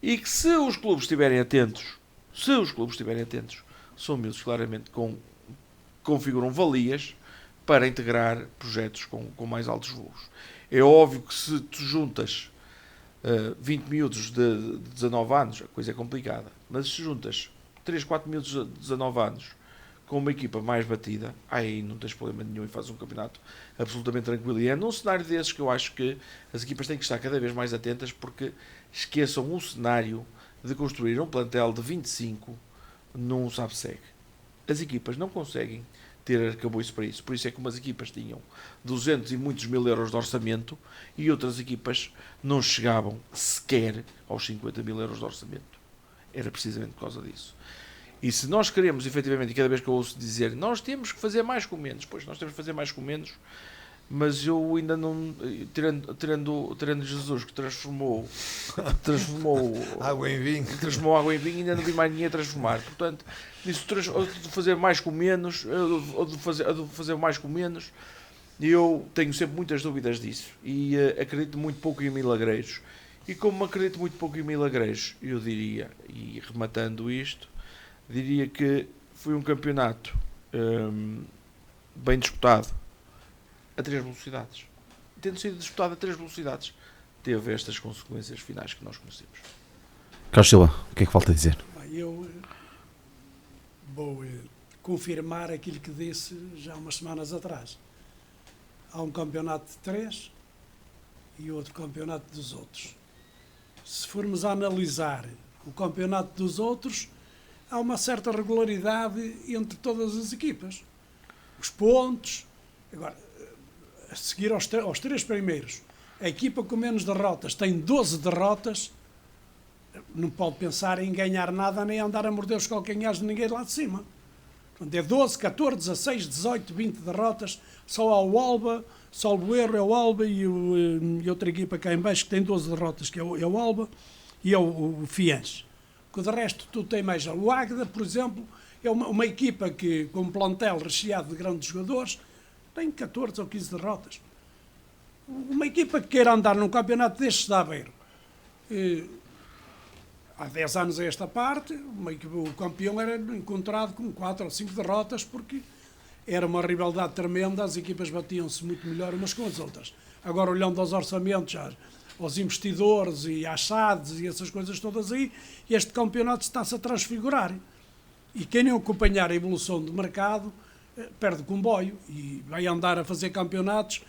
e que, se os clubes estiverem atentos, são miúdos claramente configuram valias para integrar projetos com mais altos voos. É óbvio que se tu juntas 20 miúdos de 19 anos, a coisa é complicada, mas se juntas 3, 4 miúdos de 19 anos com uma equipa mais batida, aí não tens problema nenhum e fazes um campeonato absolutamente tranquilo. E é num cenário desses que eu acho que as equipas têm que estar cada vez mais atentas, porque esqueçam o cenário de construir um plantel de 25 num Sabseg. As equipas não conseguem ter arcabouço para isso. Por isso é que umas equipas tinham 200 e muitos mil euros de orçamento e outras equipas não chegavam sequer aos 50 mil euros de orçamento. Era precisamente por causa disso. E se nós queremos, efetivamente, e cada vez que eu ouço dizer nós temos que fazer mais com menos, pois nós temos que fazer mais com menos, mas eu ainda não, tirando Jesus que transformou água em vinho, ainda não vi mais ninguém a transformar. Portanto, isso de fazer mais com menos, ou de fazer mais com menos, eu tenho sempre muitas dúvidas disso e acredito muito pouco em milagreiros. E como acredito muito pouco em milagreiros, eu diria, e rematando isto, diria que foi um campeonato bem disputado a 3 velocidades. Tendo sido disputado a 3 velocidades, teve estas consequências finais que nós conhecemos. Carlos Silva, o que é que falta dizer? Eu vou confirmar aquilo que disse já umas semanas atrás. há um campeonato de 3 e outro campeonato dos outros. Se formos a analisar o campeonato dos outros, há uma certa regularidade entre todas as equipas. Os pontos. Agora, a seguir aos 3 primeiros, a equipa com menos derrotas tem 12 derrotas, não pode pensar em ganhar nada nem andar a morder os calcanhares de ninguém lá de cima. Portanto, é 12, 14, 16, 18, 20 derrotas. Só há o Alba, salvo erro, é o Alba e outra equipa cá em baixo que tem 12 derrotas, que é o Alba e é o Fiennes. Que de resto tu tem mais. O Águeda, por exemplo, é uma equipa que, com um plantel recheado de grandes jogadores, tem 14 ou 15 derrotas. Uma equipa que queira andar num campeonato destes de Aveiro, há 10 anos a esta parte, o campeão era encontrado com 4 ou 5 derrotas, porque era uma rivalidade tremenda, as equipas batiam-se muito melhor umas com as outras. Agora, olhando aos orçamentos, aos investidores e às SADs e essas coisas todas aí, este campeonato está-se a transfigurar. E quem não acompanhar a evolução do mercado perde o comboio e vai andar a fazer campeonatos,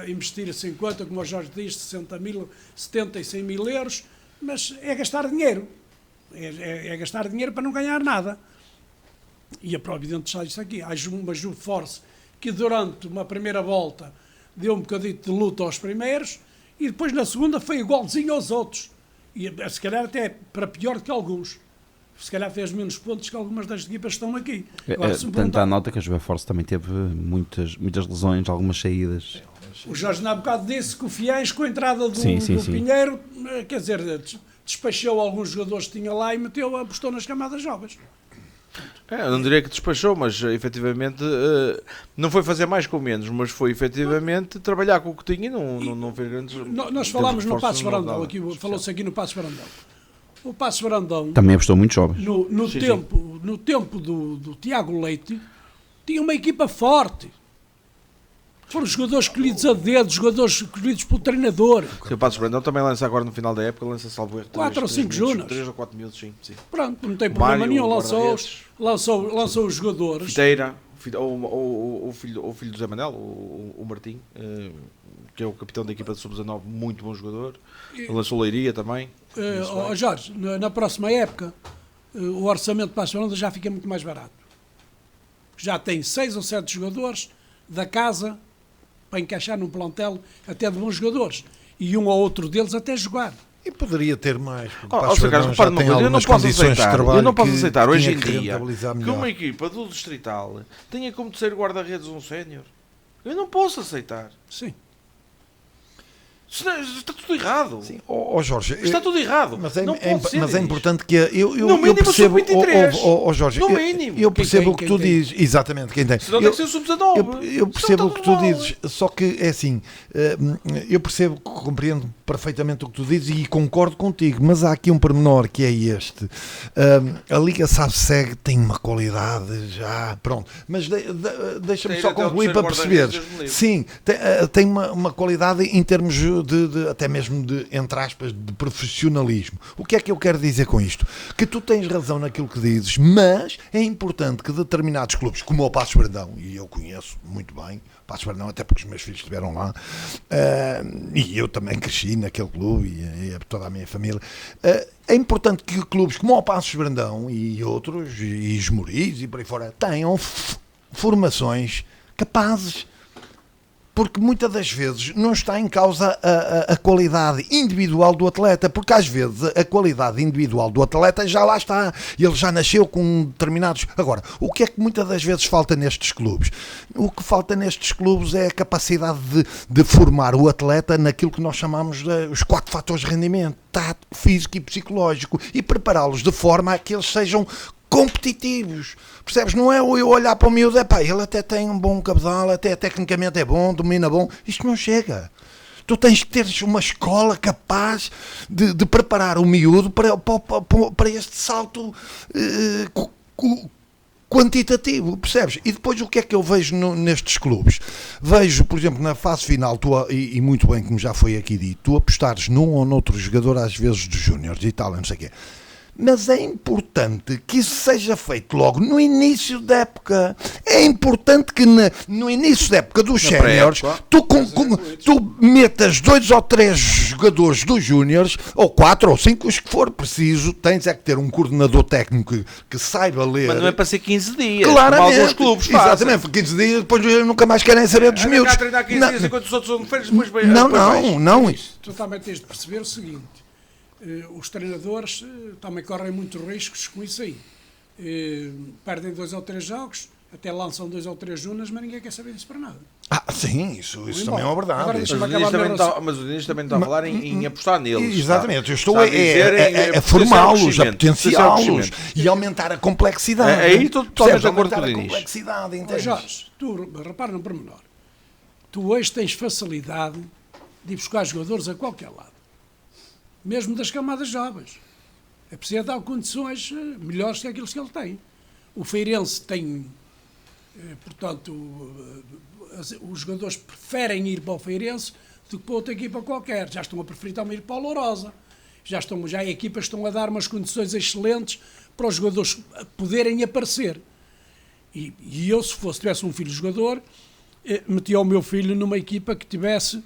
a investir 50, como o Jorge diz, 60 mil, 70 e 100 mil euros, mas é gastar dinheiro. É gastar dinheiro para não ganhar nada. E a Providente está isto aqui. Há uma Juve Force que durante uma primeira volta deu um bocadito de luta aos primeiros e depois na segunda foi igualzinho aos outros. E se calhar até para pior que alguns. Se calhar fez menos pontos que algumas das equipas que estão aqui. Agora, tanto à nota que a Juve Force também teve muitas lesões, algumas saídas. O Jorge há bocado disse que o Fiéis, com a entrada do Pinheiro, quer dizer, despachou alguns jogadores que tinha lá e apostou nas camadas jovens. Eu não diria que despachou, mas efetivamente não foi fazer mais com menos, mas foi efetivamente trabalhar com o que tinha e não fez grandes. Nós falámos no Passos Brandão, falou-se aqui no Passos Brandão. O Passos Brandão também apostou muito jovens. No tempo do Tiago Leite, tinha uma equipa forte. Foram jogadores escolhidos a dedo, jogadores escolhidos pelo treinador. O Passos Brandão também lança agora no final da época, lança salvo erro 4 ou 5 júniores. 3 ou 4 mil, sim. Pronto, não tem problema nenhum, lançou os jogadores. Fiteira, o filho do Zé Manel, o Martim, que é o capitão da equipa de Sub-19, muito bom jogador. Lançou Leiria também. Jorge, na próxima época, o orçamento para a Esperança já fica muito mais barato. Já tem 6 ou 7 jogadores da casa para encaixar num plantel até de bons jogadores. E um ou outro deles até jogar. E poderia ter mais. Eu não posso aceitar hoje em dia que uma equipa do Distrital tenha como terceiro guarda-redes um sénior. Eu não posso aceitar. Sim. Está tudo errado. Sim. Jorge, está tudo errado. Mas é importante que eu mínimo percebo. Jorge, no mínimo. Eu percebo o que tu dizes. Exatamente, quem tem. Senão tem que ser sub-19. Eu percebo o que tu dizes. Só que é assim. Eu percebo, compreendo perfeitamente o que tu dizes e concordo contigo. Mas há aqui um pormenor que é este. A Liga SAD-SEG tem uma qualidade já. Pronto. Mas deixa-me só concluir para perceberes. Sim, tem uma qualidade em termos até mesmo de, entre aspas, de profissionalismo. O que é que eu quero dizer com isto? Que tu tens razão naquilo que dizes, mas é importante que determinados clubes, como o Passos Brandão, e eu conheço muito bem Passos Brandão, até porque os meus filhos estiveram lá, e eu também cresci naquele clube e toda a minha família, é importante que clubes como o Passos Brandão e outros, e Esmoriz e por aí fora, tenham formações capazes. Porque muitas das vezes não está em causa a qualidade individual do atleta, porque às vezes a qualidade individual do atleta já lá está, ele já nasceu com determinados... Agora, o que é que muitas das vezes falta nestes clubes? O que falta nestes clubes é a capacidade de formar o atleta naquilo que nós chamamos de os 4 fatores de rendimento, tático, físico e psicológico, e prepará-los de forma a que eles sejam competitivos, percebes? Não é eu olhar para o miúdo, ele até tem um bom cabedal, até tecnicamente é bom, domina bom, isto não chega. Tu tens que ter uma escola capaz de preparar o miúdo para este salto quantitativo, percebes? E depois o que é que eu vejo nestes clubes? Vejo, por exemplo, na fase final, e muito bem, como já foi aqui dito, tu apostares num ou noutro jogador, às vezes dos júniores e tal, não sei o quê. Mas é importante que isso seja feito logo no início da época. é importante que no início da época dos séniores pré-época, tu metas 2 ou 3 jogadores dos júniores, ou 4 ou 5, os que for preciso. Tens é que ter um coordenador técnico que saiba ler. Mas não é para ser 15 dias, Claramente, como alguns clubes fazem. exatamente, por 15 dias depois nunca mais querem saber dos Anda cá miúdos. a treinar 15 dias enquanto os outros são de férias, depois vai. Não. Tu também tens de perceber o seguinte: os treinadores também correm muitos riscos com isso aí. Perdem 2 ou 3 jogos, até lançam 2 ou 3 júniores, mas ninguém quer saber disso para nada. Sim, isso também é uma verdade. Agora, Mas o Diniz também está a falar em apostar neles. Exatamente, eu estou Está a dizer a formá-los, a potenciar o potenciá-los e aumentar a complexidade. Aí estou totalmente de acordo com o Aumentar a Diniz. complexidade, Ó entendes? Jorge, tu repara num pormenor. Tu hoje tens facilidade de ir buscar jogadores a qualquer lado, mesmo das camadas jovens. É preciso dar condições melhores que aqueles que ele tem. O Feirense tem, portanto, os jogadores preferem ir para o Feirense do que para outra equipa qualquer. Já estão a preferir também ir para o Lourosa. Já equipas estão a dar umas condições excelentes para os jogadores poderem aparecer. E eu, se tivesse um filho jogador, metia o meu filho numa equipa que tivesse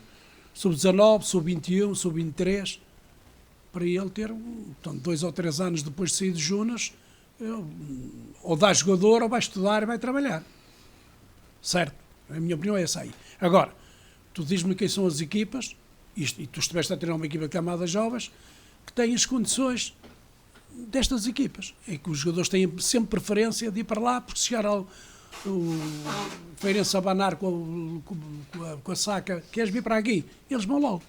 sub-19, sub-21, sub-23, para ele ter, portanto, 2 ou 3 anos depois de sair de Junas, ou dá jogador, ou vai estudar e vai trabalhar. Certo? A minha opinião é essa aí. Agora, tu diz-me quem são as equipas, e tu estiveste a treinar uma equipa de camadas jovens, que têm as condições destas equipas. É que os jogadores têm sempre preferência de ir para lá, porque se chegar ao Feirense a banar com a saca, queres vir para aqui? Eles vão logo.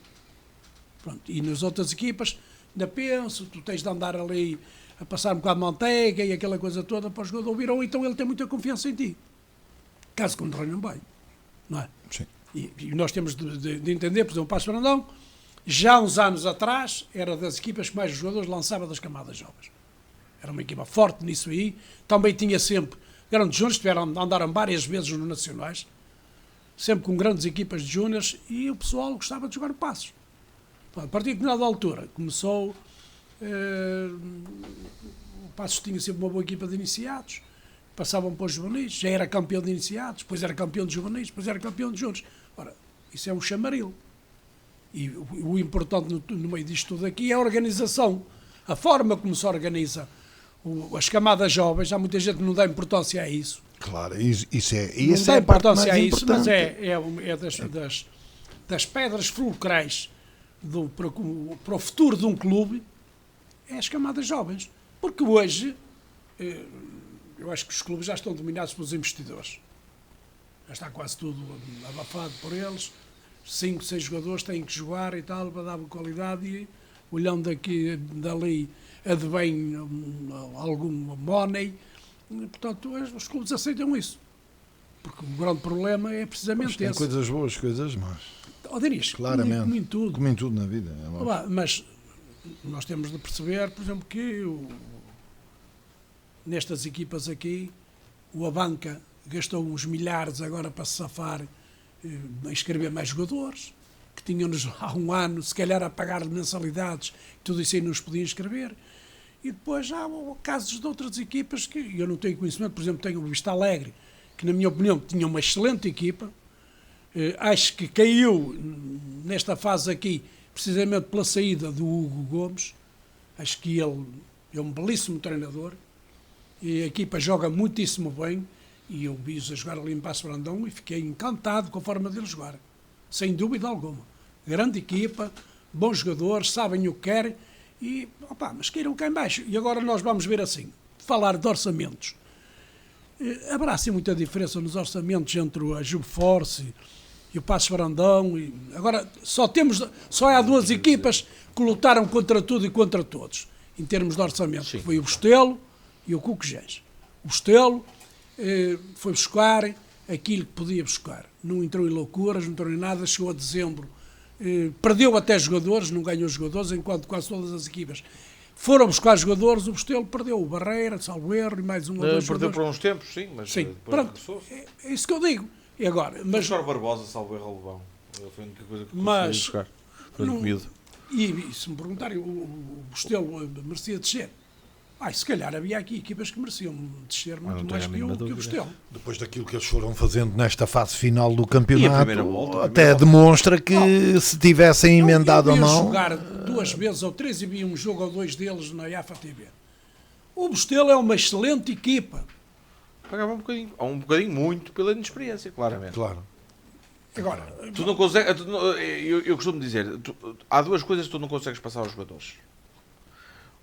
Pronto. E nas outras equipas, ainda penso, tu tens de andar ali a passar um bocado de manteiga e aquela coisa toda para o jogador vir, ou então ele tem muita confiança em ti. Caso que não treinam bem. Não é? Sim. E nós temos de entender, por exemplo, o Paços de Brandão, já uns anos atrás, era das equipas que mais jogadores lançava das camadas jovens. Era uma equipa forte nisso aí. Também tinha sempre grandes júniores, andaram várias vezes nos nacionais, sempre com grandes equipas de júniores, e o pessoal gostava de jogar no Paços. A partir de determinada altura, começou... o Paços tinha sempre uma boa equipa de iniciados, passavam para os juvenis, já era campeão de iniciados, depois era campeão de juvenis, depois era campeão de júniores. Ora, isso é um chamaril. E o importante no meio disto tudo aqui é a organização, a forma como se organiza as camadas jovens. Há muita gente que não dá importância a isso. Claro, isso é não dá a parte mais importância a isso, mas importante. das pedras fulcrais para o futuro de um clube, é as camadas jovens. Porque hoje, eu acho que os clubes já estão dominados pelos investidores. Já está quase tudo abafado por eles. 5, 6 jogadores têm que jogar e tal, para dar qualidade, e olhando dali, advém algum money. Portanto, os clubes aceitam isso. Porque o grande problema é precisamente tem esse. coisas boas, coisas más. Diniz, Claramente. como em tudo. Como em tudo na vida. Mas nós temos de perceber, por exemplo, que nestas equipas aqui, o Abanca gastou uns milhares agora para se safar, a inscrever mais jogadores, que tínhamos há um ano, se calhar, a pagar mensalidades, tudo isso aí não os podiam inscrever. E depois há casos de outras equipas que eu não tenho conhecimento. Por exemplo, tenho o Vista Alegre, que na minha opinião tinha uma excelente equipa. Acho que caiu nesta fase aqui precisamente pela saída do Hugo Gomes. Acho que ele é um belíssimo treinador e a equipa joga muitíssimo bem, e eu vi-os a jogar ali em Paços de Brandão e fiquei encantado com a forma dele jogar, sem dúvida alguma. Grande equipa, bons jogadores, sabem o que querem, mas queiram cá em baixo. E agora nós vamos ver assim, falar de orçamentos. Haverá assim muita diferença nos orçamentos entre a Juveforce e o Paços de Brandão. Agora só há 2 equipas que lutaram contra tudo e contra todos, em termos de orçamento. Sim. Foi o Bostelo e o Cuquejés. O Bostelo foi buscar aquilo que podia buscar. Não entrou em loucuras, não entrou em nada, chegou a dezembro. Perdeu até jogadores, não ganhou jogadores, enquanto quase todas as equipas foram buscar jogadores. O Bostelo perdeu o Barreira, salvo erro, e mais um ou dois perdeu jogadores. por uns tempos, sim, mas sim, depois é isso que eu digo. E agora, mas o Jorge Barbosa, salvo erro, Lobão. Foi a única coisa que conseguiu buscar. Foi comido. E se me perguntarem, o Bostelo merecia descer. Se calhar havia aqui equipas que mereciam descer muito mais que o Costelo. Depois daquilo que eles foram fazendo nesta fase final do campeonato, volta, até demonstra que se tivessem emendado a mão... jogar 2 vezes ou 3 e vi um jogo ou 2 deles na IAFA TV. O Bostelo é uma excelente equipa. Pagava um bocadinho muito pela inexperiência, claramente. Claro. Agora, Tu não consegues, eu costumo dizer, há 2 coisas que tu não consegues passar aos jogadores.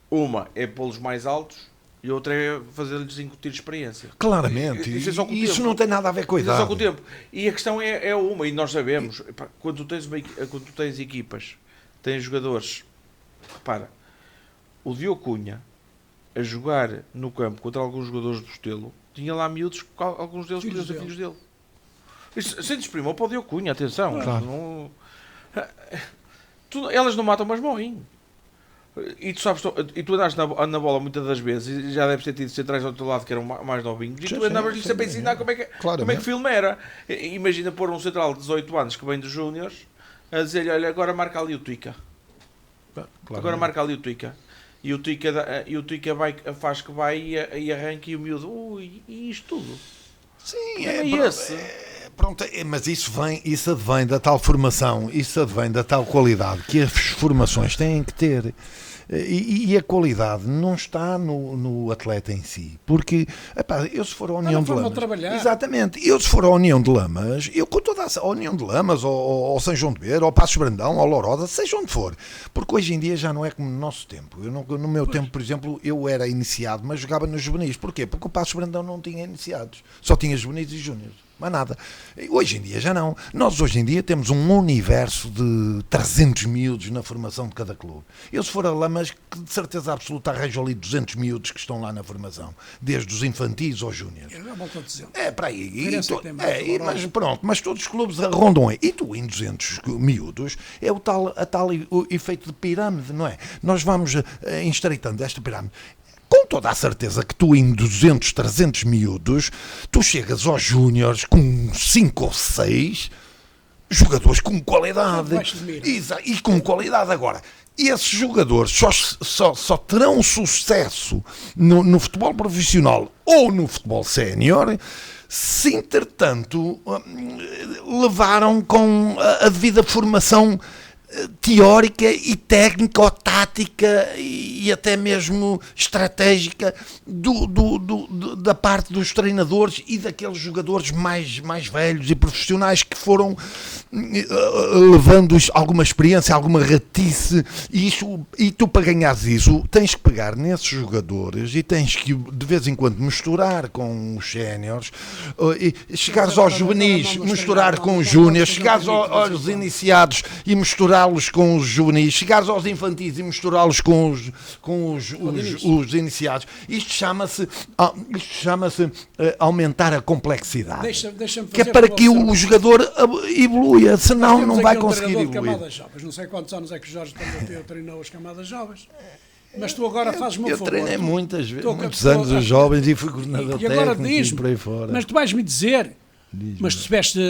Uma é pô-los mais altos e outra é fazer-lhes incutir experiência. Claramente. Isso é só com o Isso tempo. não tem nada a ver com a Isso é idade. só com o tempo. E a questão é uma, e nós sabemos, quando tu tens equipas, tens jogadores, repara, o Diogo Cunha a jogar no campo contra alguns jogadores do Estelo, tinha lá miúdos, alguns deles podiam ser filhos dele. Isto, sem desprimor para o Diogo Cunha, atenção. Claro. Elas não matam, mas morrem. E tu sabes, e tu andaste na bola muitas das vezes e já deves ter tido centrais ao teu lado que eram mais novinhos e tu andavas-lhe sempre a ensinar como é que o filme era. Imagina pôr um central de 18 anos que vem dos Júniors a dizer-lhe, olha, agora marca ali o Tuica. Agora marca ali o Tuica. E o Tuica faz que vai e arranca e o miúdo, e isto tudo. Sim, esse. Pronto, mas isso advém da tal formação, isso advém da tal qualidade que as formações têm que ter. E a qualidade não está no atleta em si, porque eu se for a União de Lamas, exatamente, eu se for a União de Lamas, eu com toda a União de Lamas, ou São João de Beira, ou Passos Brandão, ou Lourosa, seja onde for, porque hoje em dia já não é como no nosso tempo. No meu tempo, por exemplo, eu era iniciado, mas jogava nos juvenis. Porquê? Porque o Passos Brandão não tinha iniciados, só tinha juvenis e júniores. Mais nada. Hoje em dia já não. Nós hoje em dia temos um universo de 300 miúdos na formação de cada clube. Eu se for a Lamas, que de certeza absoluta arranjo ali 200 miúdos que estão lá na formação, desde os infantis aos júniores. Para aí. Mas pronto, mas todos os clubes arrondam aí. E tu em 200 miúdos é o tal efeito de pirâmide, não é? Nós vamos estreitando esta pirâmide. Com toda a certeza que tu em 200, 300 miúdos, tu chegas aos júniores com 5 ou 6 jogadores com qualidade. E com qualidade. Agora, esses jogadores só terão sucesso no futebol profissional ou no futebol sénior se, entretanto, levaram com a devida formação teórica e técnica ou tática e até mesmo estratégica da parte dos treinadores e daqueles jogadores mais velhos e profissionais que foram levando alguma experiência, alguma ratice e tu para ganhares isso tens que pegar nesses jogadores e tens que de vez em quando misturar com os séniores e chegares aos juvenis, misturar com os júniores, chegares aos iniciados e misturá-los com os juvenis, chegares aos infantis e misturá-los com os iniciados. Isto chama-se aumentar a complexidade. Que é para que o jogador evolua, senão não vai conseguir evoluir. Não sei quantos anos é que o Jorge treinou as camadas jovens. Mas tu agora fazes-me um favor. Eu treinei muitos anos os jovens e fui coordenador técnico e por aí fora. Mas tu vais-me dizer... Mas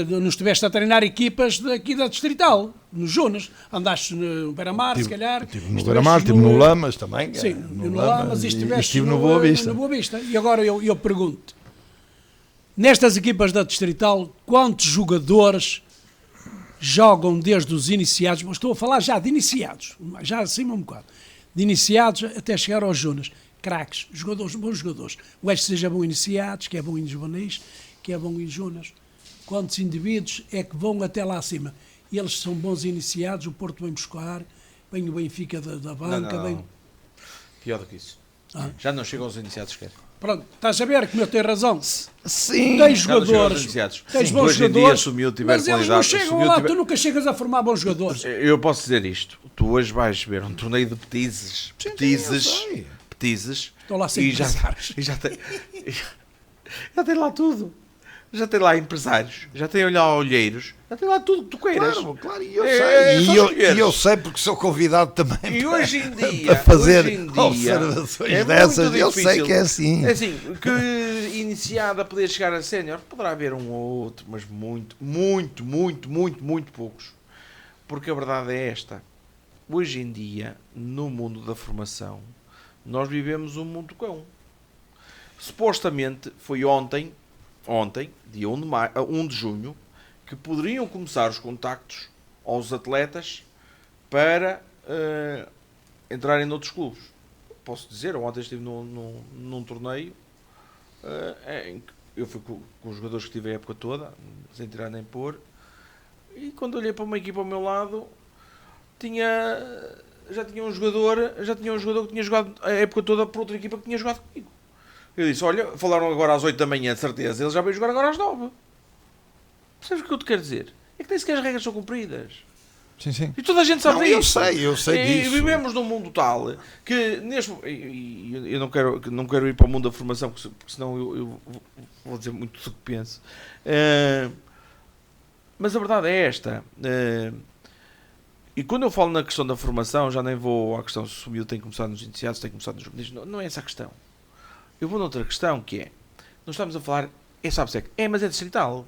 não estiveste a treinar equipas daqui da Distrital, nos Jonas, andaste no Beira-Mar, se calhar. Estive no Beira-Mar, estive no Lamas também. Sim, no Lamas e estiveste no Boa Vista. No Boa Vista. E agora eu pergunto, nestas equipas da Distrital, quantos jogadores jogam desde os iniciados, mas estou a falar já de iniciados, já acima um bocado, de iniciados até chegar aos Jonas, craques, bons jogadores. O que seja bom em iniciados, que é bom em juvenis, que é bom em Jonas. Quantos indivíduos é que vão até lá acima? Eles são bons iniciados, o Porto vem buscar, vem o Benfica da banca. Não. Pior do que isso. Já não chegam aos iniciados sequer. Pronto, estás a ver que eu tenho razão. Sim. Tens jogadores, tens bons jogadores, mas eles não chegam lá, tu nunca chegas a formar bons jogadores. Eu posso dizer isto, tu hoje vais ver um torneio de petizes. Estão lá sempre e já tem lá tudo. Já tem lá empresários, já tem olheiros, já tem lá tudo que tu queiras. Claro, e eu sei. E eu sei porque sou convidado também e hoje em dia, a fazer observações dessas. Eu sei que é assim. É assim, que iniciada a poder chegar a sénior, poderá haver um ou outro, mas muito poucos. Porque a verdade é esta. Hoje em dia, no mundo da formação, nós vivemos um mundo cão. Supostamente foi ontem, dia 1 de junho, que poderiam começar os contactos aos atletas para entrarem noutros clubes. Posso dizer, ontem estive num torneio em que eu fui com os jogadores que tive a época toda, sem tirar nem pôr, e quando olhei para uma equipa ao meu lado, já tinha um jogador que tinha jogado a época toda por outra equipa que tinha jogado comigo. Eu disse, olha, falaram agora às 8 da manhã, de certeza, ele já veio jogar agora às 9. Percebes o que eu te quero dizer? É que nem sequer as regras são cumpridas. Sim, sim. E toda a gente sabe disso. Eu sei disso. E vivemos num mundo tal que eu não quero ir para o mundo da formação, porque senão eu vou dizer muito do que penso. Mas a verdade é esta. E quando eu falo na questão da formação, já nem vou à questão se o miúdo tem que começar nos iniciados, tem que começar nos juvenis. Não é essa a questão. Eu vou noutra questão, que é, nós estamos a falar, mas é distrital.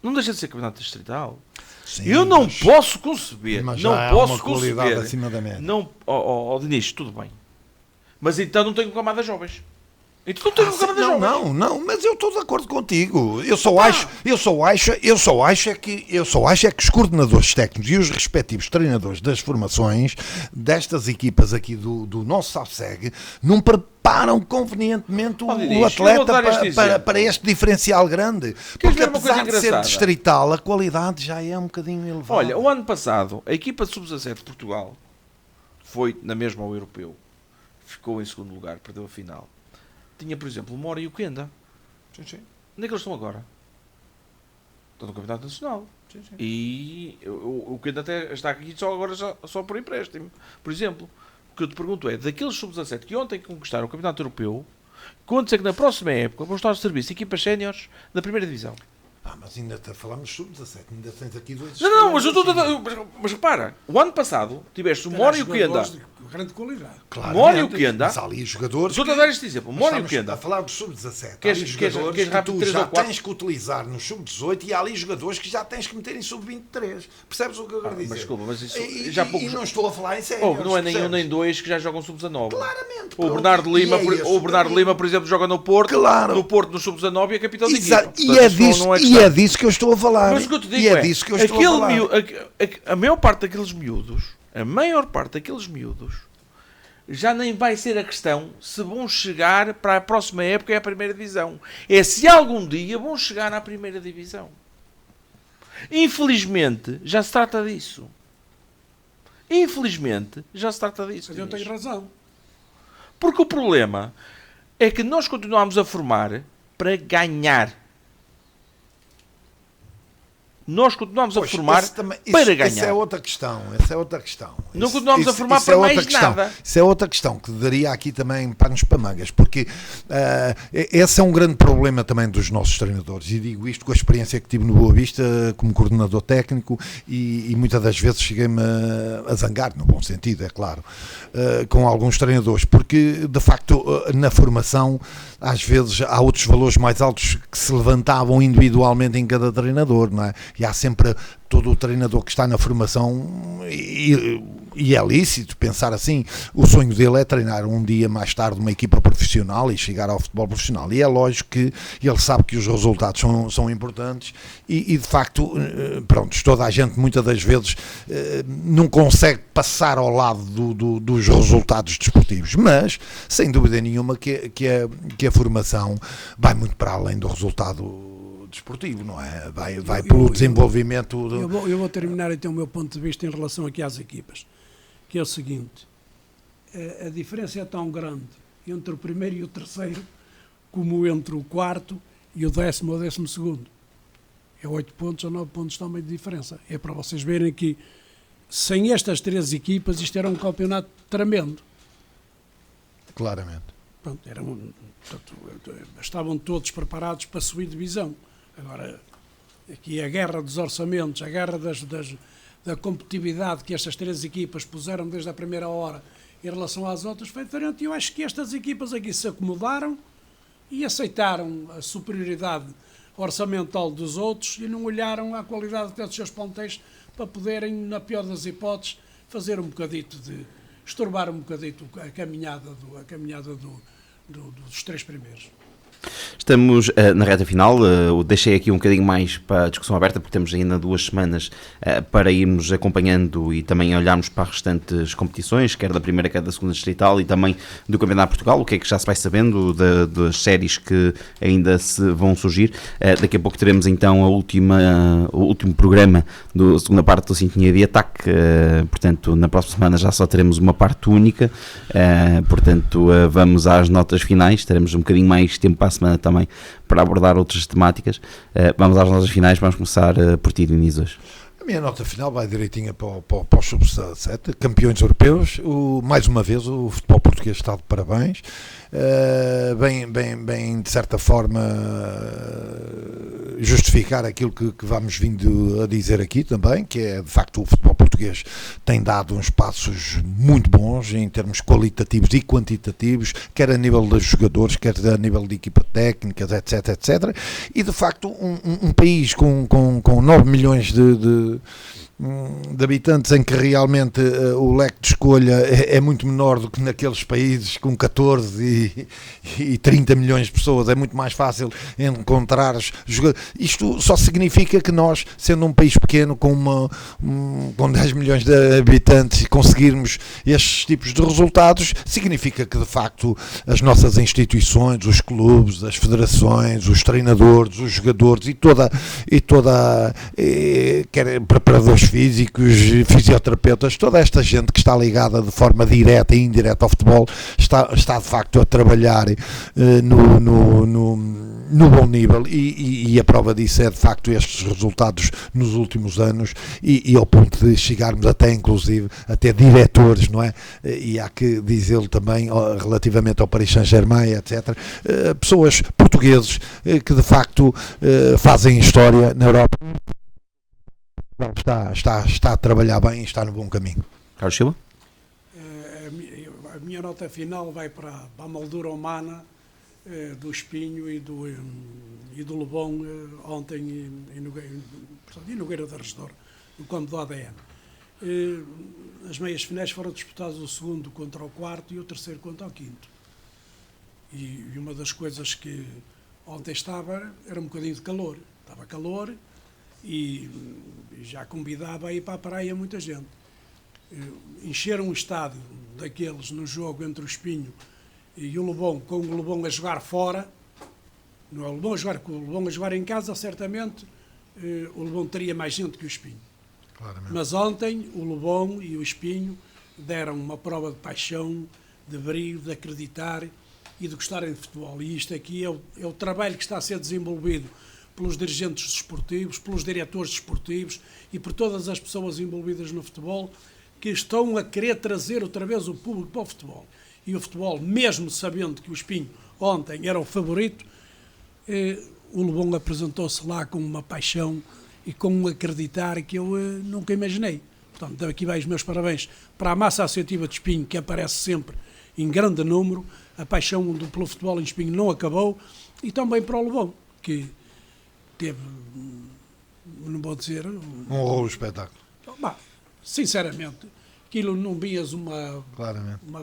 Não deixa de ser campeonato distrital. Sim, eu não posso conceber. Mas não já posso uma qualidade conceber. acima da média. Não, Diniz, tudo bem. Mas então não tenho camadas jovens. Então não tenho camadas jovens. Não, mas eu estou de acordo contigo. Eu só acho é que os coordenadores técnicos e os respectivos treinadores das formações destas equipas aqui do nosso SAFSEG não preparam convenientemente o atleta para este diferencial grande. Porque apesar de ser distrital, a qualidade já é um bocadinho elevada. Olha, o ano passado, a equipa de sub-17 de Portugal foi na mesma ao europeu. Ficou em segundo lugar, perdeu a final. Tinha, por exemplo, o Mora e o Kenda. Sim. Onde é que eles estão agora? Estão no Campeonato Nacional. Sim. E o Kenda até está aqui só por empréstimo. Por exemplo, o que eu te pergunto é, daqueles sub-17 que ontem conquistaram o Campeonato Europeu, quantos é que na próxima época vão estar a serviço de equipas séniores da primeira divisão? Mas ainda falamos sub-17, ainda tens aqui dois... Não, mas repara, o ano passado tiveste o Mora e o Kenda. Grande qualidade. Mora e o Kenda. Mas há ali jogadores... Estou a dar este exemplo. Mora e o Kenda. A falar do sub-17. Queres jogadores que tu já 3 ou 4? tens que utilizar no sub-18 e há ali jogadores que já tens que meter em sub-23. Percebes o que eu quero dizer? Mas desculpa, mas isso já poucos... E não estou a falar em sério. Não é nem um nem dois que já jogam sub-19. Claramente. O Bernardo Lima, por exemplo, joga no Porto. Claro. No Porto, no sub-19 e é capitão de equipa. E é disso que eu estou a falar. Mas o que eu te digo a maior parte daqueles miúdos, já nem vai ser a questão se vão chegar para a próxima época à primeira divisão. É se algum dia vão chegar à primeira divisão. Infelizmente, já se trata disso. Mas eu tenho razão. Porque o problema é que nós continuamos a formar para ganhar. Nós continuamos a formar para ganhar. Essa é outra questão. Não continuamos a formar para mais nada. Isso é outra questão que daria aqui também panos para mangas, porque esse é um grande problema também dos nossos treinadores, e digo isto com a experiência que tive no Boa Vista como coordenador técnico e muitas das vezes cheguei-me a zangar, no bom sentido, é claro, com alguns treinadores, porque de facto na formação às vezes há outros valores mais altos que se levantavam individualmente em cada treinador, não é? E há sempre todo o treinador que está na formação, e é lícito pensar assim, o sonho dele é treinar um dia mais tarde uma equipa profissional e chegar ao futebol profissional, e é lógico que ele sabe que os resultados são importantes e de facto, pronto, toda a gente muitas das vezes não consegue passar ao lado dos resultados desportivos, mas sem dúvida nenhuma que a formação vai muito para além do resultado desportivo, não é? Vai pelo desenvolvimento... Eu vou terminar então o meu ponto de vista em relação aqui às equipas, que é o seguinte: a diferença é tão grande entre o primeiro e o terceiro como entre o quarto e o 10º ou 12º. É 8 pontos ou 9 pontos também de diferença. É para vocês verem que sem estas 3 equipas isto era um campeonato tremendo. Claramente. Pronto, estavam todos preparados para subir divisão. Agora, aqui a guerra dos orçamentos, a guerra da competitividade que estas 3 equipas puseram desde a primeira hora em relação às outras foi diferente. Eu acho que estas equipas aqui se acomodaram e aceitaram a superioridade orçamental dos outros e não olharam à qualidade até dos seus ponteiros para poderem, na pior das hipóteses, fazer um bocadito de estorbar um bocadito a caminhada dos 3 primeiros. Estamos na reta final, deixei aqui um bocadinho mais para a discussão aberta, porque temos ainda 2 semanas para irmos acompanhando e também olharmos para as restantes competições, quer da primeira, quer da segunda distrital e também do Campeonato de Portugal, o que é que já se vai sabendo das séries que ainda se vão surgir. Daqui a pouco teremos então o último programa da segunda parte do Sintonia de Ataque, portanto na próxima semana já só teremos uma parte única, portanto vamos às notas finais, teremos um bocadinho mais tempo para a semana também para abordar outras temáticas. Vamos às notas finais, vamos começar por ti, Diniz, hoje. A minha nota final vai direitinha para o Sub-17, campeões europeus. Mais uma vez o futebol português está de parabéns. Bem, de certa forma, justificar aquilo que vamos vindo a dizer aqui também, que é, de facto, o futebol português tem dado uns passos muito bons em termos qualitativos e quantitativos, quer a nível dos jogadores, quer a nível de equipa técnicas, etc. E, de facto, um país com 9 milhões de habitantes, em que realmente o leque de escolha é muito menor do que naqueles países com 14 e 30 milhões de pessoas. É muito mais fácil encontrar jogadores. Isto só significa que nós, sendo um país pequeno com 10 milhões de habitantes, e conseguirmos estes tipos de resultados, significa que de facto as nossas instituições, os clubes, as federações, os treinadores, os jogadores e toda quer preparadores físicos, fisioterapeutas, toda esta gente que está ligada de forma direta e indireta ao futebol está de facto a trabalhar no bom nível e a prova disso é de facto estes resultados nos últimos anos e ao ponto de chegarmos até inclusive até diretores, não é? E há que dizê-lo também relativamente ao Paris Saint-Germain, etc. Pessoas portugueses que de facto fazem história na Europa. Está a trabalhar bem e está no bom caminho. Carlos Silva? A minha nota final vai para a moldura humana do Espinho e do Lobão ontem em Nogueira da Regedor, no campo do ADN. As meias finais foram disputadas o segundo contra o quarto e o terceiro contra o quinto. E uma das coisas que ontem era um bocadinho de calor. Estava calor e já convidava a ir para a praia muita gente. Encheram um estádio daqueles no jogo entre o Espinho e o Lobão, com o Lobão a jogar fora, não é o Lobão a jogar, com o Lobão a jogar em casa, certamente o Lobão teria mais gente que o Espinho. Claramente. Mas ontem o Lobão e o Espinho deram uma prova de paixão, de brilho, de acreditar e de gostarem de futebol. E isto aqui é o trabalho que está a ser desenvolvido pelos dirigentes desportivos, pelos diretores desportivos e por todas as pessoas envolvidas no futebol que estão a querer trazer outra vez o público para o futebol. E o futebol, mesmo sabendo que o Espinho ontem era o favorito, o Lobão apresentou-se lá com uma paixão e com um acreditar que eu nunca imaginei. Portanto, aqui vai os meus parabéns para a massa associativa de Espinho, que aparece sempre em grande número. A paixão pelo futebol em Espinho não acabou. E também para o Lobão, que teve, não vou dizer... Um horror espetáculo. Sinceramente, aquilo não vias uma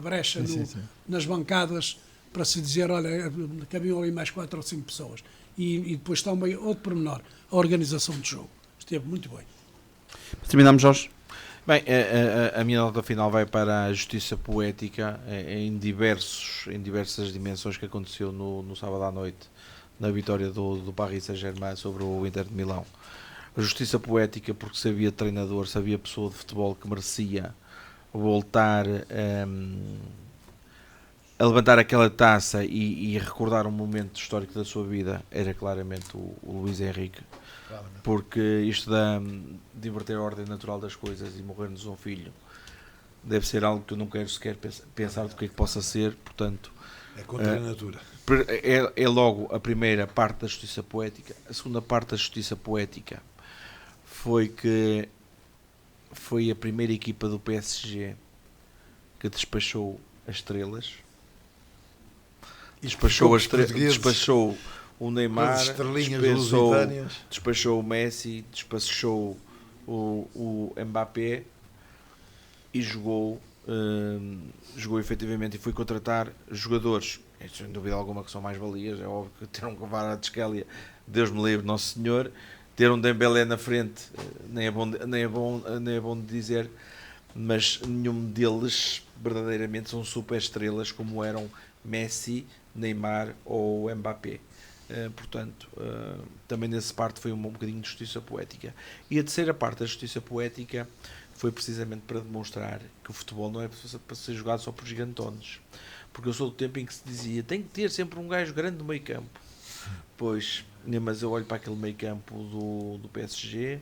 brecha sim. nas bancadas para se dizer, olha, cabiam ali mais 4 ou 5 pessoas. E depois também, outro pormenor, a organização do jogo. Esteve muito bem. Terminamos, Jorge. Bem, a minha nota final vai para a justiça poética em diversas dimensões que aconteceu no sábado à noite, na vitória do Paris Saint-Germain sobre o Inter de Milão. A justiça poética porque sabia treinador, sabia pessoa de futebol que merecia voltar a levantar aquela taça e recordar um momento histórico da sua vida, era claramente o Luís Henrique. Claramente. Porque isto de inverter a ordem natural das coisas e morrer-nos um filho deve ser algo que eu não quero sequer pensar do que é que possa ser, portanto... É contra a natura. É logo a primeira parte da justiça poética. A segunda parte da justiça poética foi a primeira equipa do PSG que despachou as estrelas. Despachou o Neymar, despachou o Messi, despachou o Mbappé e jogou jogou efetivamente e foi contratar jogadores, sem dúvida alguma que são mais valias. É óbvio que ter um Kvaratskhelia, Deus me livre, Nosso Senhor, ter um Dembélé na frente, nem é bom de dizer, mas nenhum deles verdadeiramente são super estrelas como eram Messi, Neymar ou Mbappé. Portanto, também nessa parte foi um bocadinho de justiça poética. E a terceira parte da justiça poética foi precisamente para demonstrar que o futebol não é para ser jogado só por gigantones, porque eu sou do tempo em que se dizia tem que ter sempre um gajo grande no meio campo. Pois, mas eu olho para aquele meio campo do PSG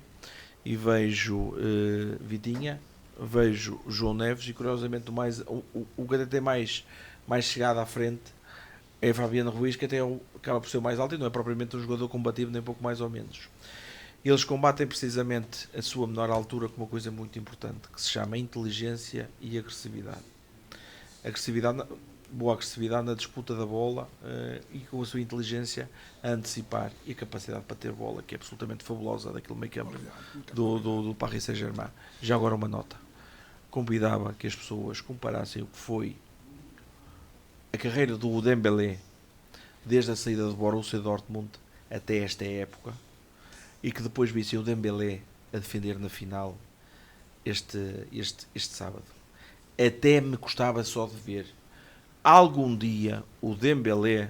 e vejo Vitinha, vejo João Neves e curiosamente o que até tem mais chegado à frente é Fabiano Ruiz, que até acaba por ser o mais alto e não é propriamente um jogador combativo, nem pouco mais ou menos. Eles combatem precisamente a sua menor altura com uma coisa muito importante, que se chama inteligência e agressividade. Boa agressividade na disputa da bola e com a sua inteligência a antecipar e a capacidade para ter bola, que é absolutamente fabulosa daquele meio campo do Paris Saint-Germain. Já agora uma nota. Convidava que as pessoas comparassem o que foi a carreira do Dembélé desde a saída do Borussia Dortmund até esta época e que depois vissem o Dembélé a defender na final este sábado. Até me custava só de ver. Algum dia o Dembélé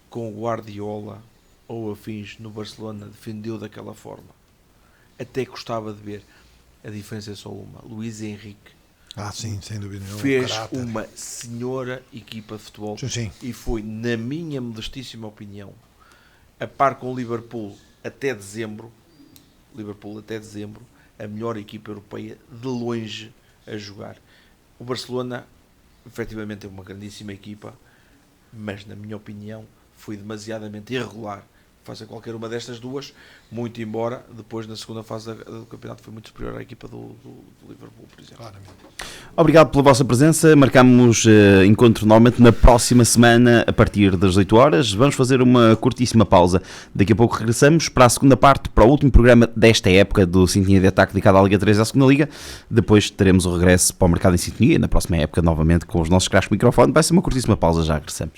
com o Guardiola ou afins no Barcelona defendeu daquela forma. Até gostava de ver. A diferença é só uma. Luís Henrique sim, sem dúvida nenhuma, fez uma senhora equipa de futebol. Sim. E foi, na minha modestíssima opinião, a par com o Liverpool até dezembro, a melhor equipa europeia de longe a jogar. O Barcelona efetivamente é uma grandíssima equipa, mas na minha opinião foi demasiadamente irregular face a qualquer uma destas duas, muito embora depois na segunda fase do campeonato foi muito superior à equipa do Liverpool, por exemplo. Claramente. Obrigado pela vossa presença. Marcamos encontro novamente na próxima semana a partir das 18 horas. Vamos fazer uma curtíssima pausa. Daqui a pouco regressamos para a segunda parte, para o último programa desta época do Sintonia de Ataque dedicado à Liga 3 e à segunda Liga. Depois teremos o regresso para o Mercado em Sintonia, na próxima época novamente com os nossos craques microfone. Vai ser uma curtíssima pausa, já regressamos.